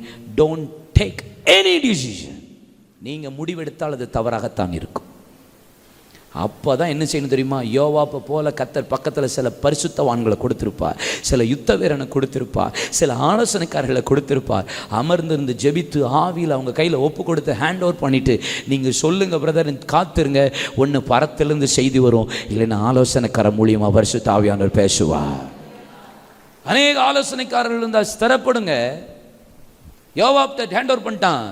don't take any decision. நீங்கள் முடிவெடுத்தால் அது தவறாகத்தான் இருக்கும். அப்போ தான் என்ன செய்யணும் தெரியுமா? யோவாப்பை போல கர்த்தர் பக்கத்தில் சில பரிசுத்தவான்களை கொடுத்துருப்பார், சில யுத்த வீரனை கொடுத்துருப்பார், சில ஆலோசனைக்காரர்களை கொடுத்துருப்பார். அமர்ந்திருந்து ஜெபித்து ஆவியில் அவங்க கையில் ஒப்பு கொடுத்து ஹேண்ட் ஓவர் பண்ணிவிட்டு, நீங்கள் சொல்லுங்கள் பிரதர், காத்துருங்க, ஒன்று பரத்திலிருந்து செய்தி வரும், இல்லைன்னா ஆலோசனைக்காரர் மூலியமாக பரிசுத்த ஆவியானவர் பேசுவார். அநேக ஆலோசனைக்காரர்கள் இருந்தால் ஸ்திரப்படுங்க. யோவாப்ட ஹேண்ட் ஓவர் பண்ணிட்டான்,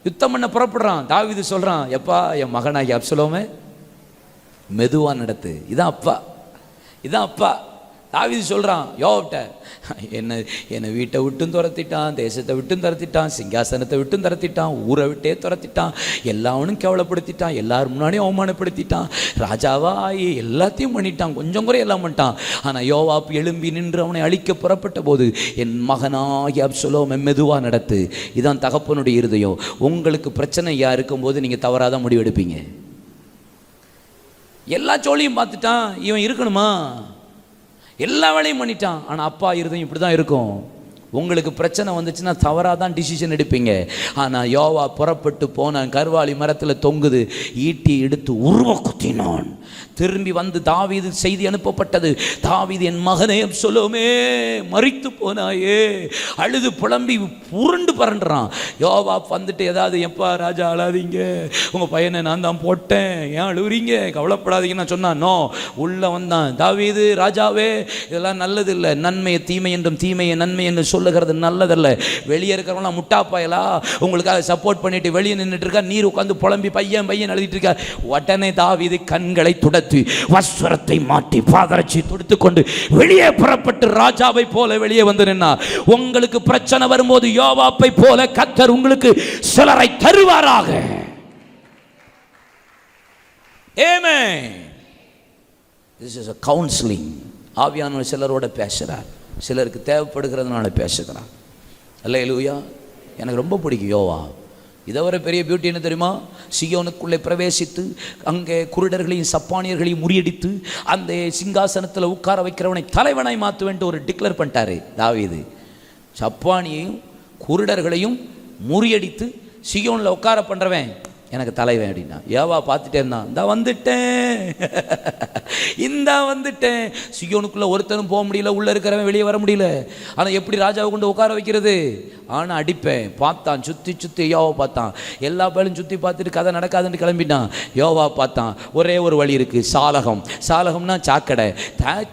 யுத்தம் பண்ண புறப்படுறான். தாவீது சொல்கிறான், எப்பா என் மகனாகி அப்சலோமே மெதுவாக நடத்து, இதான் அப்பா. தாவீது சொல்கிறான் யோவாப்ட, என்னை வீட்டை விட்டும் துரத்திட்டான், தேசத்தை விட்டும் துரத்திட்டான், சிங்காசனத்தை விட்டும் துரத்திட்டான், ஊரை விட்டே துரத்திட்டான், எல்லாவனும் கேவலப்படுத்திட்டான், எல்லாரும் முன்னாடியும் அவமானப்படுத்திட்டான், ராஜாவாகி எல்லாத்தையும் பண்ணிட்டான், கொஞ்சம் குறை எல்லாம் பண்ணிட்டான். ஆனால் யோவாப் எழும்பி நின்று அவனை அழிக்க புறப்பட்ட போது, என் மகனாகி அப்சலோமே மெதுவாக நடத்து. இதான் தகப்பனுடைய இருதயம். உங்களுக்கு பிரச்சனையா இருக்கும்போது நீங்கள் தவறாதான் முடிவெடுப்பீங்க. எல்லா சோழியும் பார்த்துட்டான், இவன் இருக்கணுமா, எல்லா வேலையும் பண்ணிட்டான். ஆனால் அப்பா இருதயம் இப்படி தான் இருக்கும். உங்களுக்கு பிரச்சனை வந்துச்சுன்னா தவறாக தான் டிசிஷன் எடுப்பீங்க. ஆனால் யோவா புறப்பட்டு போனான், கர்வாலி மரத்தில் தொங்குது, ஈட்டி எடுத்து உருவ குத்தினான். திரும்பி வந்து தாவீது செய்தி அனுப்பப்பட்டது, தாவீது என் மகனே அப்சலோமே மரித்து போனாயே, அழுது புலம்பி புரண்டு பரண்டுறான். யோவாப் வந்துட்டு ஏதாவது, எப்பா ராஜா அழாதீங்க, உங்கள் பையனை நான் தான் போட்டேன், ஏன் அழுகுறீங்க, கவலைப்படாதீங்கன்னு சொன்னான். நோ, உள்ளே வந்தான், தாவீது ராஜாவே இதெல்லாம் நல்லது இல்லை, நன்மையை தீமை என்றும் தீமையை நன்மை என்று சொல்லுகிறது நல்லதல்ல. வெளியே இருக்கிறவங்களாம் முட்டாப்பாயலா உங்களுக்காக சப்போர்ட் பண்ணிட்டு வெளியே நின்றுட்டு இருக்கா, நீர் உட்காந்து புலம்பி பையன் எழுதிட்டு இருக்கா. உடனே தாவீது கண்களை துடைத்து வஸ்திரத்தை மாட்டி பாதரட்சி துடித்துக் கொண்டு வெளியே புறப்பட்டு ராஜாவை போல வெளியே வந்து நின்னார். உங்களுக்கு பிரச்சனை வரும்போது யோவாப்பை போல கர்த்தர் உங்களுக்கு சிலரை தருவாராக. ஆமென். This is a counseling. ஆவியானவர் சிலரோட பேசுறார், சிலருக்கு தேவைப்படுகிறதுனால பேசுகிறார். அல்லேலூயா. எனக்கு ரொம்ப பிடிக்கும் யோவா. இதை வர பெரிய பியூட்டி என்ன தெரியுமா? சியோனுக்குள்ளே பிரவேசித்து அங்கே குருடர்களையும் சப்பானியர்களையும் முறியடித்து அந்த சிங்காசனத்தில் உட்கார வைக்கிறவனை தலைவனாய் மாற்றுவேன்ட்டு ஒரு டிக்ளேர் பண்ணிட்டாரு தாவீது. சப்பானியையும் குருடர்களையும் முறியடித்து சியோனில் உட்கார பண்ணுறவன் எனக்கு தலைவன் அப்படின்னா. யோவா பார்த்துட்டே இருந்தான், இந்தா வந்துட்டேன். சியோனுக்குள்ளே ஒருத்தனும் போக முடியல, உள்ளே இருக்கிறவன் வெளியே வர முடியல. ஆனால் எப்படி ராஜாவை கொண்டு உட்கார வைக்கிறது? ஆனால் அடிப்பேன். பார்த்தான், சுற்றி சுற்றி யோவா பார்த்தான். எல்லா பேரும் சுற்றி பார்த்துட்டு கதை நடக்காதுன்னு கிளம்பிட்டான். யோவா பார்த்தான், ஒரே ஒரு வழி இருக்குது, சாலகம். சாலகம்னா சாக்கடை.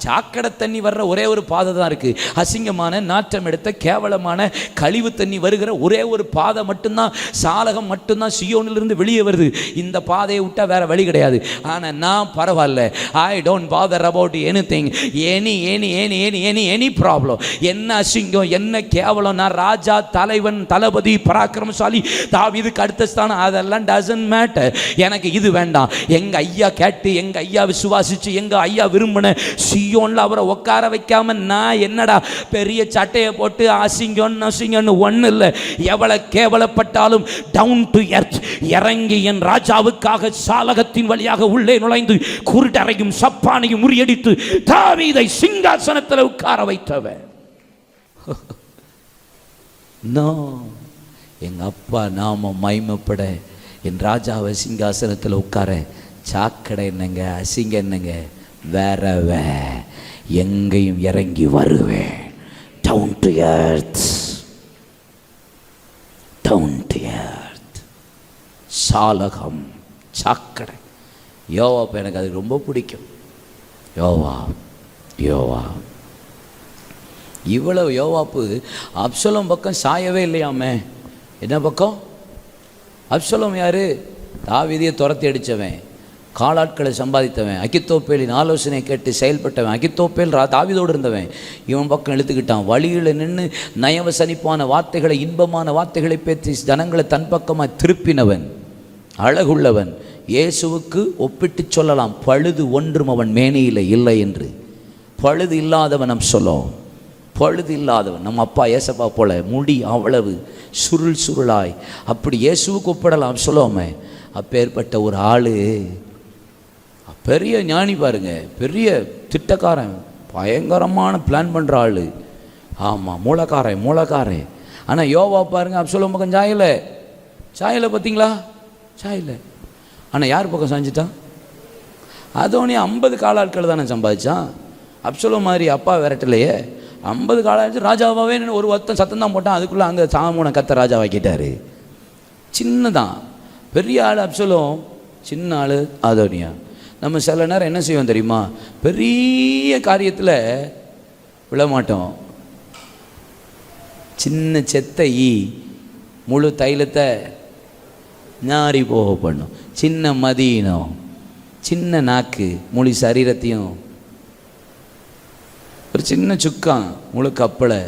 சாக்கடை தண்ணி வர்ற ஒரே ஒரு பாதை தான் இருக்குது. அசிங்கமான, நாற்றம் எடுத்த, கேவலமான கழிவு தண்ணி வருகிற ஒரே ஒரு பாதை மட்டும்தான், சாலகம் மட்டும்தான் சியோனிலிருந்து வெளியே வருது. இந்த பாதையை விட்டால் வேற வழி கிடையாது. ஆனால் நான் பரவாயில்ல, I don't father about anything, any problem. என்ன அசிங்கம், என்ன கேவலம், நான் ராஜா, தலைவன், தளபதி, பராக்கிரமசாலி, தாவீதுக்கு அடுத்த ஸ்தானம், அதெல்லாம் டசன்ட் மேட்டர். எனக்கு இது வேண்டாம். எங்க ஐயா கேட்டு, எங்க ஐயா விசுவாசிச்சு, எங்க ஐயா விரும்பின சியோன்ல அவரை உட்கார வைக்காம நான் என்னடா பெரிய சட்டையை போட்டு அசிங்கன்னு ஒண்ணு இல்லை. எவ்வளவு கேவலப்பட்டாலும் டவுன் டு எர்த் இறங்கி என் ராஜாவுக்காக சாலகத்தின் வழியாக உள்ளே நுழைந்து குருடரையும் சப்பானையும் முறியடித்து தாவீதை சிங்காசனத்தில் உட்கார வைத்தவன். எங்க அப்பா நாம மைமப்பட என் ராஜாவை சிங்காசனத்தில் உட்கார சாக்கடை என்னங்க, அசிங்க என்னங்க, வேறவ எங்கேயும் இறங்கி வருவேன். Down to earth, down to earth. சாலகம், சாக்கடை. யோவாப்பு எனக்கு அது ரொம்ப பிடிக்கும். யோவா இவ்வளவு யோவாப்பு அப்சலோம் பக்கம் சாயவே இல்லையாமே. என்ன பக்கம்? அப்சலோம் யாரு? தாவீதையை துரத்தி அடித்தவன், காலாட்களை சம்பாதித்தவன், அகித்தோப்பேலின் ஆலோசனை கேட்டு செயல்பட்டவன். அகித்தோப்பேல் தாவீதோடு இருந்தவன். இவன் பக்கம் இழுத்துக்கிட்டான். வழியில் நின்று நயவசனிப்பான வார்த்தைகளை, இன்பமான வார்த்தைகளை பேசி ஜனங்களை தன் பக்கமாக திருப்பினவன், அழகுள்ளவன். இயேசுவுக்கு ஒப்பிட்டு சொல்லலாம், பழுது ஒன்றும் அவன் மேனியில் இல்லை என்று. பழுது இல்லாதவன் நம் சொல்லும், பழுது இல்லாதவன். நம்ம அப்பா ஏசப்பா போல முடி அவ்வளவு சுருளாய், அப்படி இயேசுவுக்கு ஒப்பிடலாம் சொல்லுவோமே. அப்பேற்பட்ட ஒரு ஆளு, பெரிய ஞானி பாருங்க, பெரிய திட்டக்காரன், பயங்கரமான பிளான் பண்ணுற ஆள். ஆமாம், மூலக்காரன். ஆனால் யோவா பாருங்க, அப்சலோம் பக்கம் சாயலை பார்த்தீங்களா? சாயலை. ஆனால் யார் பக்கம் சாஞ்சிட்டான்? அதோனே 50 காலாட்கள் தானே சம்பாதிச்சான். அப்சலோம் மாதிரி அப்பா விரட்டலையே. 50 காலாச்சு ராஜாவாகவே ஒரு ஒருத்தன் சத்தம் தான் போட்டான். அதுக்குள்ளே அங்கே சாமூனை கத்த ராஜாவாக்கிட்டாரு. சின்னதான், பெரிய ஆள் அப்சலோம், சின்ன ஆள் அதோனியா. நம்ம சில நேரம் என்ன செய்வோம் தெரியுமா? பெரிய காரியத்தில் விழமாட்டோம். சின்ன செத்தை முழு தைலத்தை நாரி போக பண்ணும். சின்ன மதியினம், சின்ன நாக்கு முழு சரீரத்தையும், ஒரு சின்ன சுக்கான் முழு கப்பலை,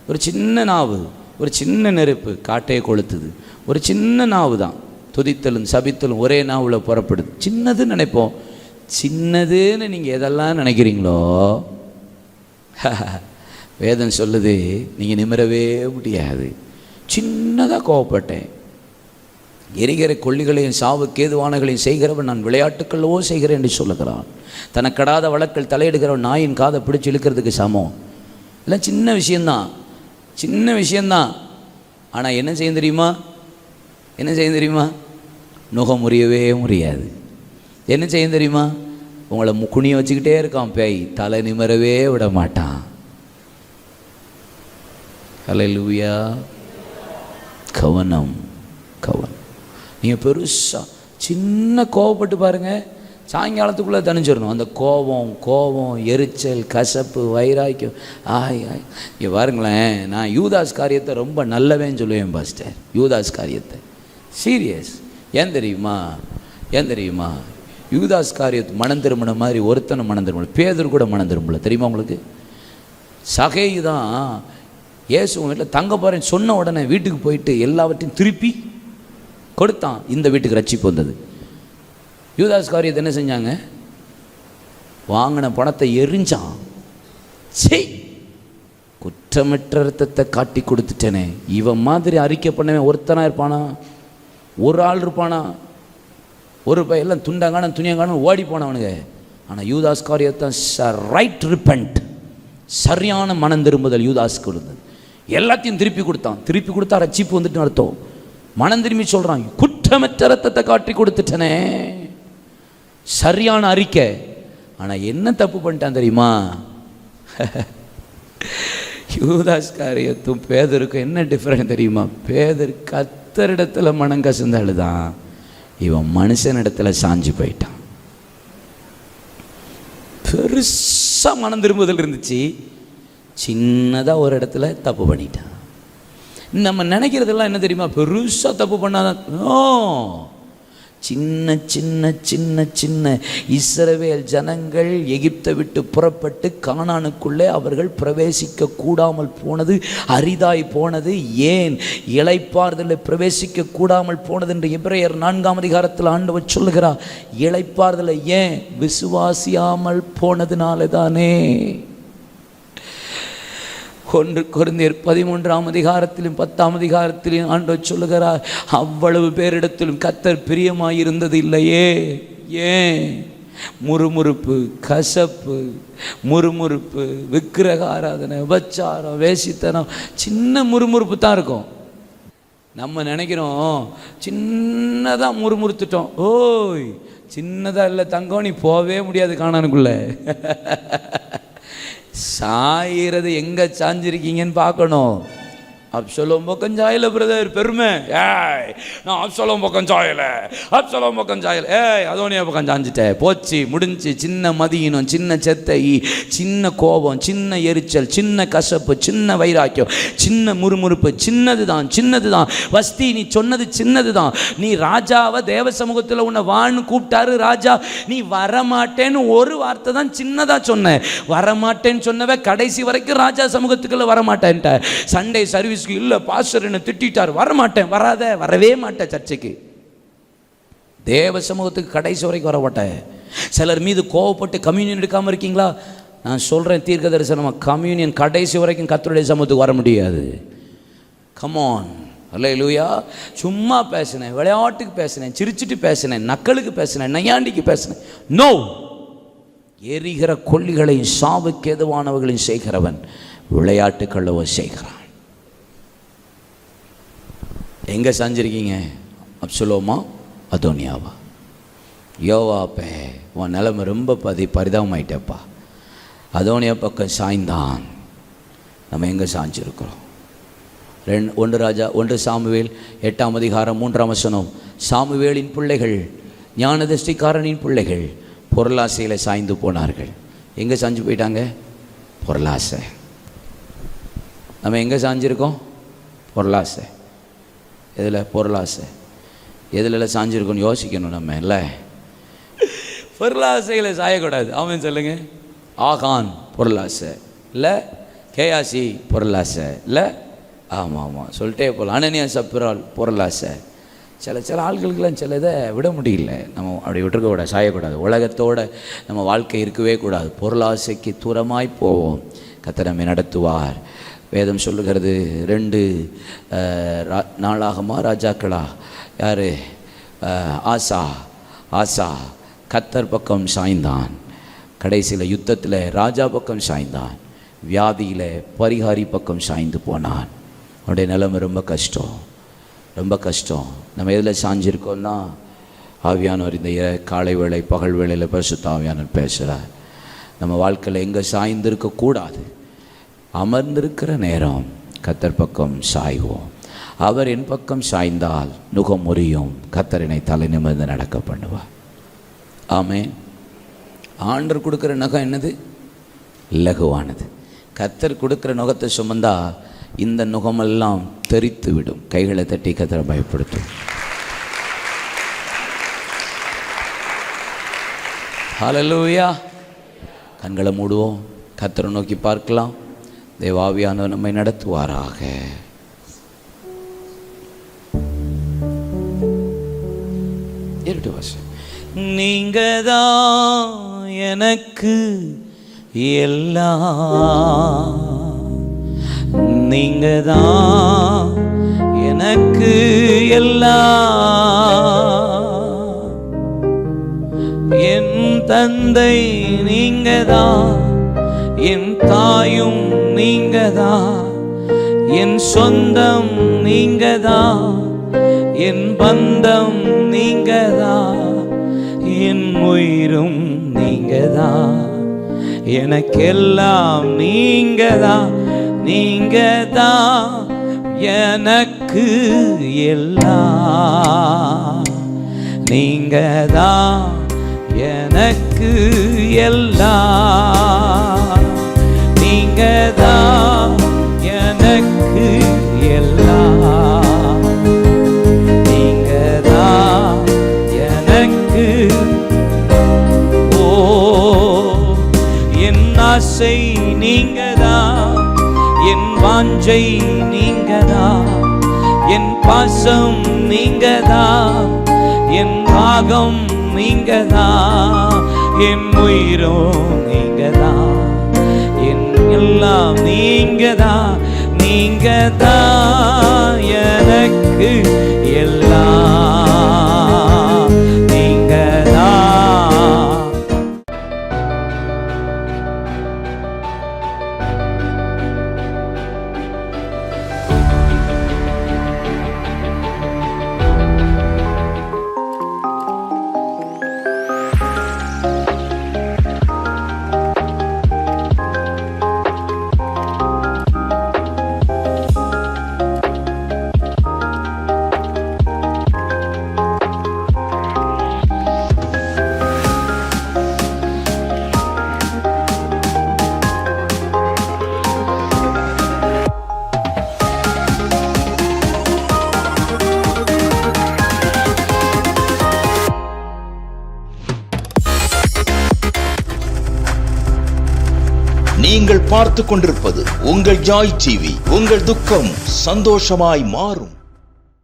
ஒரு சின்ன நாவு, ஒரு சின்ன நெருப்பு காட்டையை கொளுத்துது. ஒரு சின்ன நாவு தான், துதித்தலும் சபித்தலும் ஒரே நாவில் புறப்படுது. சின்னதுன்னு நினைப்போம். சின்னதுன்னு நீங்கள் எதெல்லாம் நினைக்கிறீங்களோ வேதம் சொல்லுது, நீங்கள் நிமிரவே முடியாது. சின்னதாக கோவப்பட்டேன். எரிகிற கொள்ளிகளையும் சாவுக்கு ஏதுவானகளையும் செய்கிறவன் நான் விளையாட்டுக்களோ செய்கிறேன் என்று சொல்லுகிறான். தனக்கடாத வழக்கில் தலையிடுகிறவன் நாயின் காதை பிடிச்சி இழுக்கிறதுக்கு சமம். இல்லை, சின்ன விஷயந்தான். ஆனால் என்ன செய்ய தெரியுமா? நுகம் முறியவே முடியாது. என்ன செய்ய தெரியுமா? உங்களை குனிய வச்சுக்கிட்டே இருக்கான் பேய், தலை நிமிரவே விட மாட்டான். ஹல்லேலூயா. கவனம். நீங்கள் பெருசாக சின்ன கோவப்பட்டு பாருங்கள், சாயங்காலத்துக்குள்ளே தணிஞ்சிடணும். அந்த கோபம், எரிச்சல், கசப்பு, வைராக்கியம். இங்கே பாருங்களேன், நான் யூதாஸ் காரியத்தை ரொம்ப நல்லவேன்னு சொல்லுவேன் பாஸ்டர். யூதாஸ் காரியத்தை சீரியஸ். ஏன் தெரியுமா? யூதாஸ் காரியத்தை மனம் திரும்பின மாதிரி ஒருத்தனை மனம் திரும்பல, பேதுரு கூட மனம் திரும்பல. தெரியுமா உங்களுக்கு? சகேயு தான் இயேசு வீட்டில் தங்க போகிறேன்னு சொன்ன உடனே வீட்டுக்கு போயிட்டு எல்லாவற்றையும் திருப்பி கொடுத்தான். இந்த வீட்டுக்கு ரட்சிப்பு வந்தது. யூதாஸ் காரியத்தை என்ன செஞ்சாங்க? வாங்கின பணத்தை எரிஞ்சான். குற்றமற்ற ரத்தத்தை காட்டி கொடுத்துட்டேனே. இவன் மாதிரி அறிக்கை பண்ணவன் ஒருத்தனா இருப்பானா? ஒரு ஆள் இருப்பானா? ஒரு எல்லாம் துண்டங்கான துணியங்கான ஓடி போனவனுங்க. ஆனால் யூதாஸ் காரியத்தை ரைட் ரிப்பெண்ட், சரியான மனம் திரும்புதல் யூதாஸ்க்கு இருந்தது. எல்லாத்தையும் திருப்பி கொடுத்தா ரட்சிப்பு வந்துட்டு அர்த்தம். மனம் திரும்பி சொல்கிறான், குற்றமற்ற ரத்தத்தை காட்டி கொடுத்துட்டனே. சரியான அறிக்கை. ஆனால் என்ன தப்பு பண்ணிட்டான் தெரியுமா? யூதாஸ் காரியத்தும் பேதருக்கும் என்ன டிஃப்ரெண்ட் தெரியுமா? பேதர் கர்த்தரிடத்துல மனம் கசந்து அழுதான், இவன் மனுஷனிடத்துல சாஞ்சு போயிட்டான். பெருசா மனம் திரும்புதல் இருந்துச்சு, சின்னதா ஒரு இடத்துல தப்பு பண்ணிட்டான். நம்ம நினைக்கிறதெல்லாம் என்ன தெரியுமா? பெருசா தப்பு பண்ணாதான். சின்ன சின்ன சின்ன சின்ன இஸ்ரவேல் ஜனங்கள் எகிப்தை விட்டு புறப்பட்டு கானானுக்குள்ளே அவர்கள் பிரவேசிக்க கூடாமல் போனது, அரிதாய் போனது. ஏன் இளைப்பாறுதலில் பிரவேசிக்க கூடாமல் போனது என்று எபிரேயர் 4ஆம் அதிகாரத்தில் ஆண்டவர் சொல்லுகிறார். இளைப்பாறுதலை ஏன்? விசுவாசியாமல் போனதுனால தானே. 1 கொரிந்தியர் 13ஆம் அதிகாரத்திலும் 10ஆம் அதிகாரத்திலும் ஆண்டவர் சொல்லுகிறார், அவ்வளவு பேரிடத்திலும் கர்த்தர் பிரியமாயிருந்தது இல்லையே. ஏன்? முறுமுறுப்பு, கசப்பு, முறுமுறுப்பு, விக்கிரக ஆராதனை, உபச்சாரம், வேசித்தனம், சின்ன முறுமுறுப்பு தான் இருக்கும். நம்ம நினைக்கிறோம் சின்னதாக முறுமுறுத்துட்டோம். ஓய், சின்னதாக இல்லை தங்கம், நீ போகவே முடியாது கானானுக்குள்ள. சாயிறது எங்க சாஞ்சிருக்கீங்கன்னு பார்க்கணும். அப்சலோம் பக்கம் சாயல பிரதர், பெருமை. நான் அப்சலோம் பக்கம் சாயல, அப்சலோம் பக்கம் சாயல. அதோனியா பக்கம் சாஞ்சிட்டேன், போச்சு, முடிஞ்சு. சின்ன மதியினம், சின்ன செத்தை, சின்ன கோபம், சின்ன எரிச்சல், சின்ன கசப்பு, சின்ன வைராக்கியம், சின்ன முறுமுறுப்பு, சின்னது தான், சின்னது தான். வஸ்தி, நீ சொன்னது சின்னது தான். நீ ராஜாவை தேவ சமூகத்தில் உன்னை வான்னு கூப்பிட்டாரு ராஜா, நீ வரமாட்டேன்னு ஒரு வார்த்தை தான் சின்னதாக சொன்ன. வரமாட்டேன்னு சொன்னவ கடைசி வரைக்கும் ராஜா சமூகத்துக்குள்ள வரமாட்டேன்ட்ட. சண்டே சர்வீஸ் இல்ல, பாஸ்டர் என்ன திட்டார், வரமாட்டேன், வராத, வரவே மாட்டேன் சர்ச்சைக்கு, தேவ சமூகத்துக்கு கடைசி வரைக்கும் வரமாட்டேன். சிலர் மீது கோவப்பட்டு கம்யூனியன் எடுக்காம இருக்கீங்களா? நான் சொல்றேன் தீர்க்க தரிசனமா, கம்யூனியன் கடைசி வரைக்கும் கர்த்தருடைய சமூகத்துக்கு வர முடியாது. கமான், அல்லேலூயா. சும்மா பேசினேன், விளையாட்டுக்கு பேசினேன், சிரிச்சிட்டு பேசினேன், நக்கலுக்கு பேசினேன், நையாண்டிக்கு பேசினேன். நோ, எரிகிற கொல்லிகளையும் சாவுக்கு எதுவானவர்களையும் செய்கிறவன் விளையாட்டுக்களவோ செய்கிறான். எங்கே சாஞ்சிருக்கீங்க? அப்சலோமா, அதோனியாவா? யோவாப்பே, உன் நிலைமை ரொம்ப பரிதாபமாயிட்டப்பா. அதோனியா பக்கம் சாய்ந்தான். நம்ம எங்கே சாஞ்சிருக்கிறோம்? 1 சாமுவேல் 8ஆம் அதிகாரம் 3ஆம் வசனம். சாமுவேலின் பிள்ளைகள், ஞானதிஷ்டிக்காரனின் பிள்ளைகள் பொருளாசையில் சாய்ந்து போனார்கள். எங்கே சாஞ்சு போயிட்டாங்க? பொருளாசை. நம்ம எங்கே சாஞ்சிருக்கோம்? பொருளாசை. எதில்? பொருளாசை. எதில் சாஞ்சிருக்கோன்னு யோசிக்கணும் நம்ம. இல்லை, பொருளாசைகளை சாயக்கூடாது. அவன் சொல்லுங்க. ஆகான் பொருளாசை இல்லை, கேயாசி பொருளாசை இல்லை. ஆமாம் ஆமாம் சொல்லிட்டே போகலாம். அனனியா சப்பிரால் பொருளாசை. சில ஆள்களுக்கெல்லாம் சில இதை விட முடியல. நம்ம அப்படி விட்டுருக்க கூடாது, சாயக்கூடாது. உலகத்தோடு நம்ம வாழ்க்கை இருக்கவே கூடாது. பொருளாசைக்கு தூரமாய் போவோம். கர்த்தர் நம்மை நடத்துவார். வேதம் சொல்லுகிறது 2 நாளாகமா ராஜாக்களா, யார்? ஆசா கர்த்தர் பக்கம் சாய்ந்தான். கடைசியில் யுத்தத்தில் ராஜா பக்கம் சாய்ந்தான். வியாதியில் பரிகாரி பக்கம் சாய்ந்து போனான். அவனுடைய நிலைமை ரொம்ப கஷ்டம், ரொம்ப கஷ்டம். நம்ம எதில் சாஞ்சிருக்கோம்னா, ஆவியானவர் இந்த காலை வேளை பகல் வேளையில் பரிசுத்த ஆவியானவர் பேசுகிறார். நம்ம வாழ்க்கையில் எங்கே சாய்ந்திருக்கக்கூடாது. அமர்ந்திருக்கிற நேரம் கர்த்தர் பக்கம் சாய்வோம். அவர் என் பக்கம் சாய்ந்தால் நுகம் முறியும், கர்த்தர் என்னை தலை நிமிர்ந்து நடக்க பண்ணுவார். ஆமென். ஆண்டவர் கொடுக்குற நகம் என்னது? லகுவானது. கர்த்தர் கொடுக்குற நுகத்தை சுமந்தா இந்த நுகமெல்லாம் தெரித்து விடும். கைகளை தட்டி கர்த்தரை பயப்படுத்தும். ஹல்லேலூயா. கண்களை மூடுவோம், கர்த்தரை நோக்கி பார்க்கலாம். தேவாவியானவர் நம்மை நடத்துவாராக. நீங்கதான் எனக்கு எல்லாம், நீங்கதான் எனக்கு எல்லாம், என் தந்தை நீங்கதான், என் தாயும் நீங்கதான், என் சொந்தம் நீங்கதான், என் பந்தம் நீங்கதான், என் உயிரும் நீங்கதான், எனக்கெல்லாம் நீங்கதான். நீங்க தான் எனக்கு எல்லாம், நீங்க தான் எனக்கு எல்லாம், நீங்க தான் எனக்கு எல்லாம், நீங்க தான் எனக்கு. ஓ என் ஆசை நீங்க தான், என் வாஞ்சை நீங்க தான், என் பாசம் நீங்க தான், என் ராகம் நீங்க தான், என் உயிரும் நீங்க தான், என் எல்லாம் நீங்க தான், நீங்க தான் எனக்கு எல்லாம், நீங்க தான். நீங்கள் பார்த்துக் கொண்டிருப்பது உங்கள் ஜாய் டிவி. உங்கள் துக்கம் சந்தோஷமாய் மாறும்.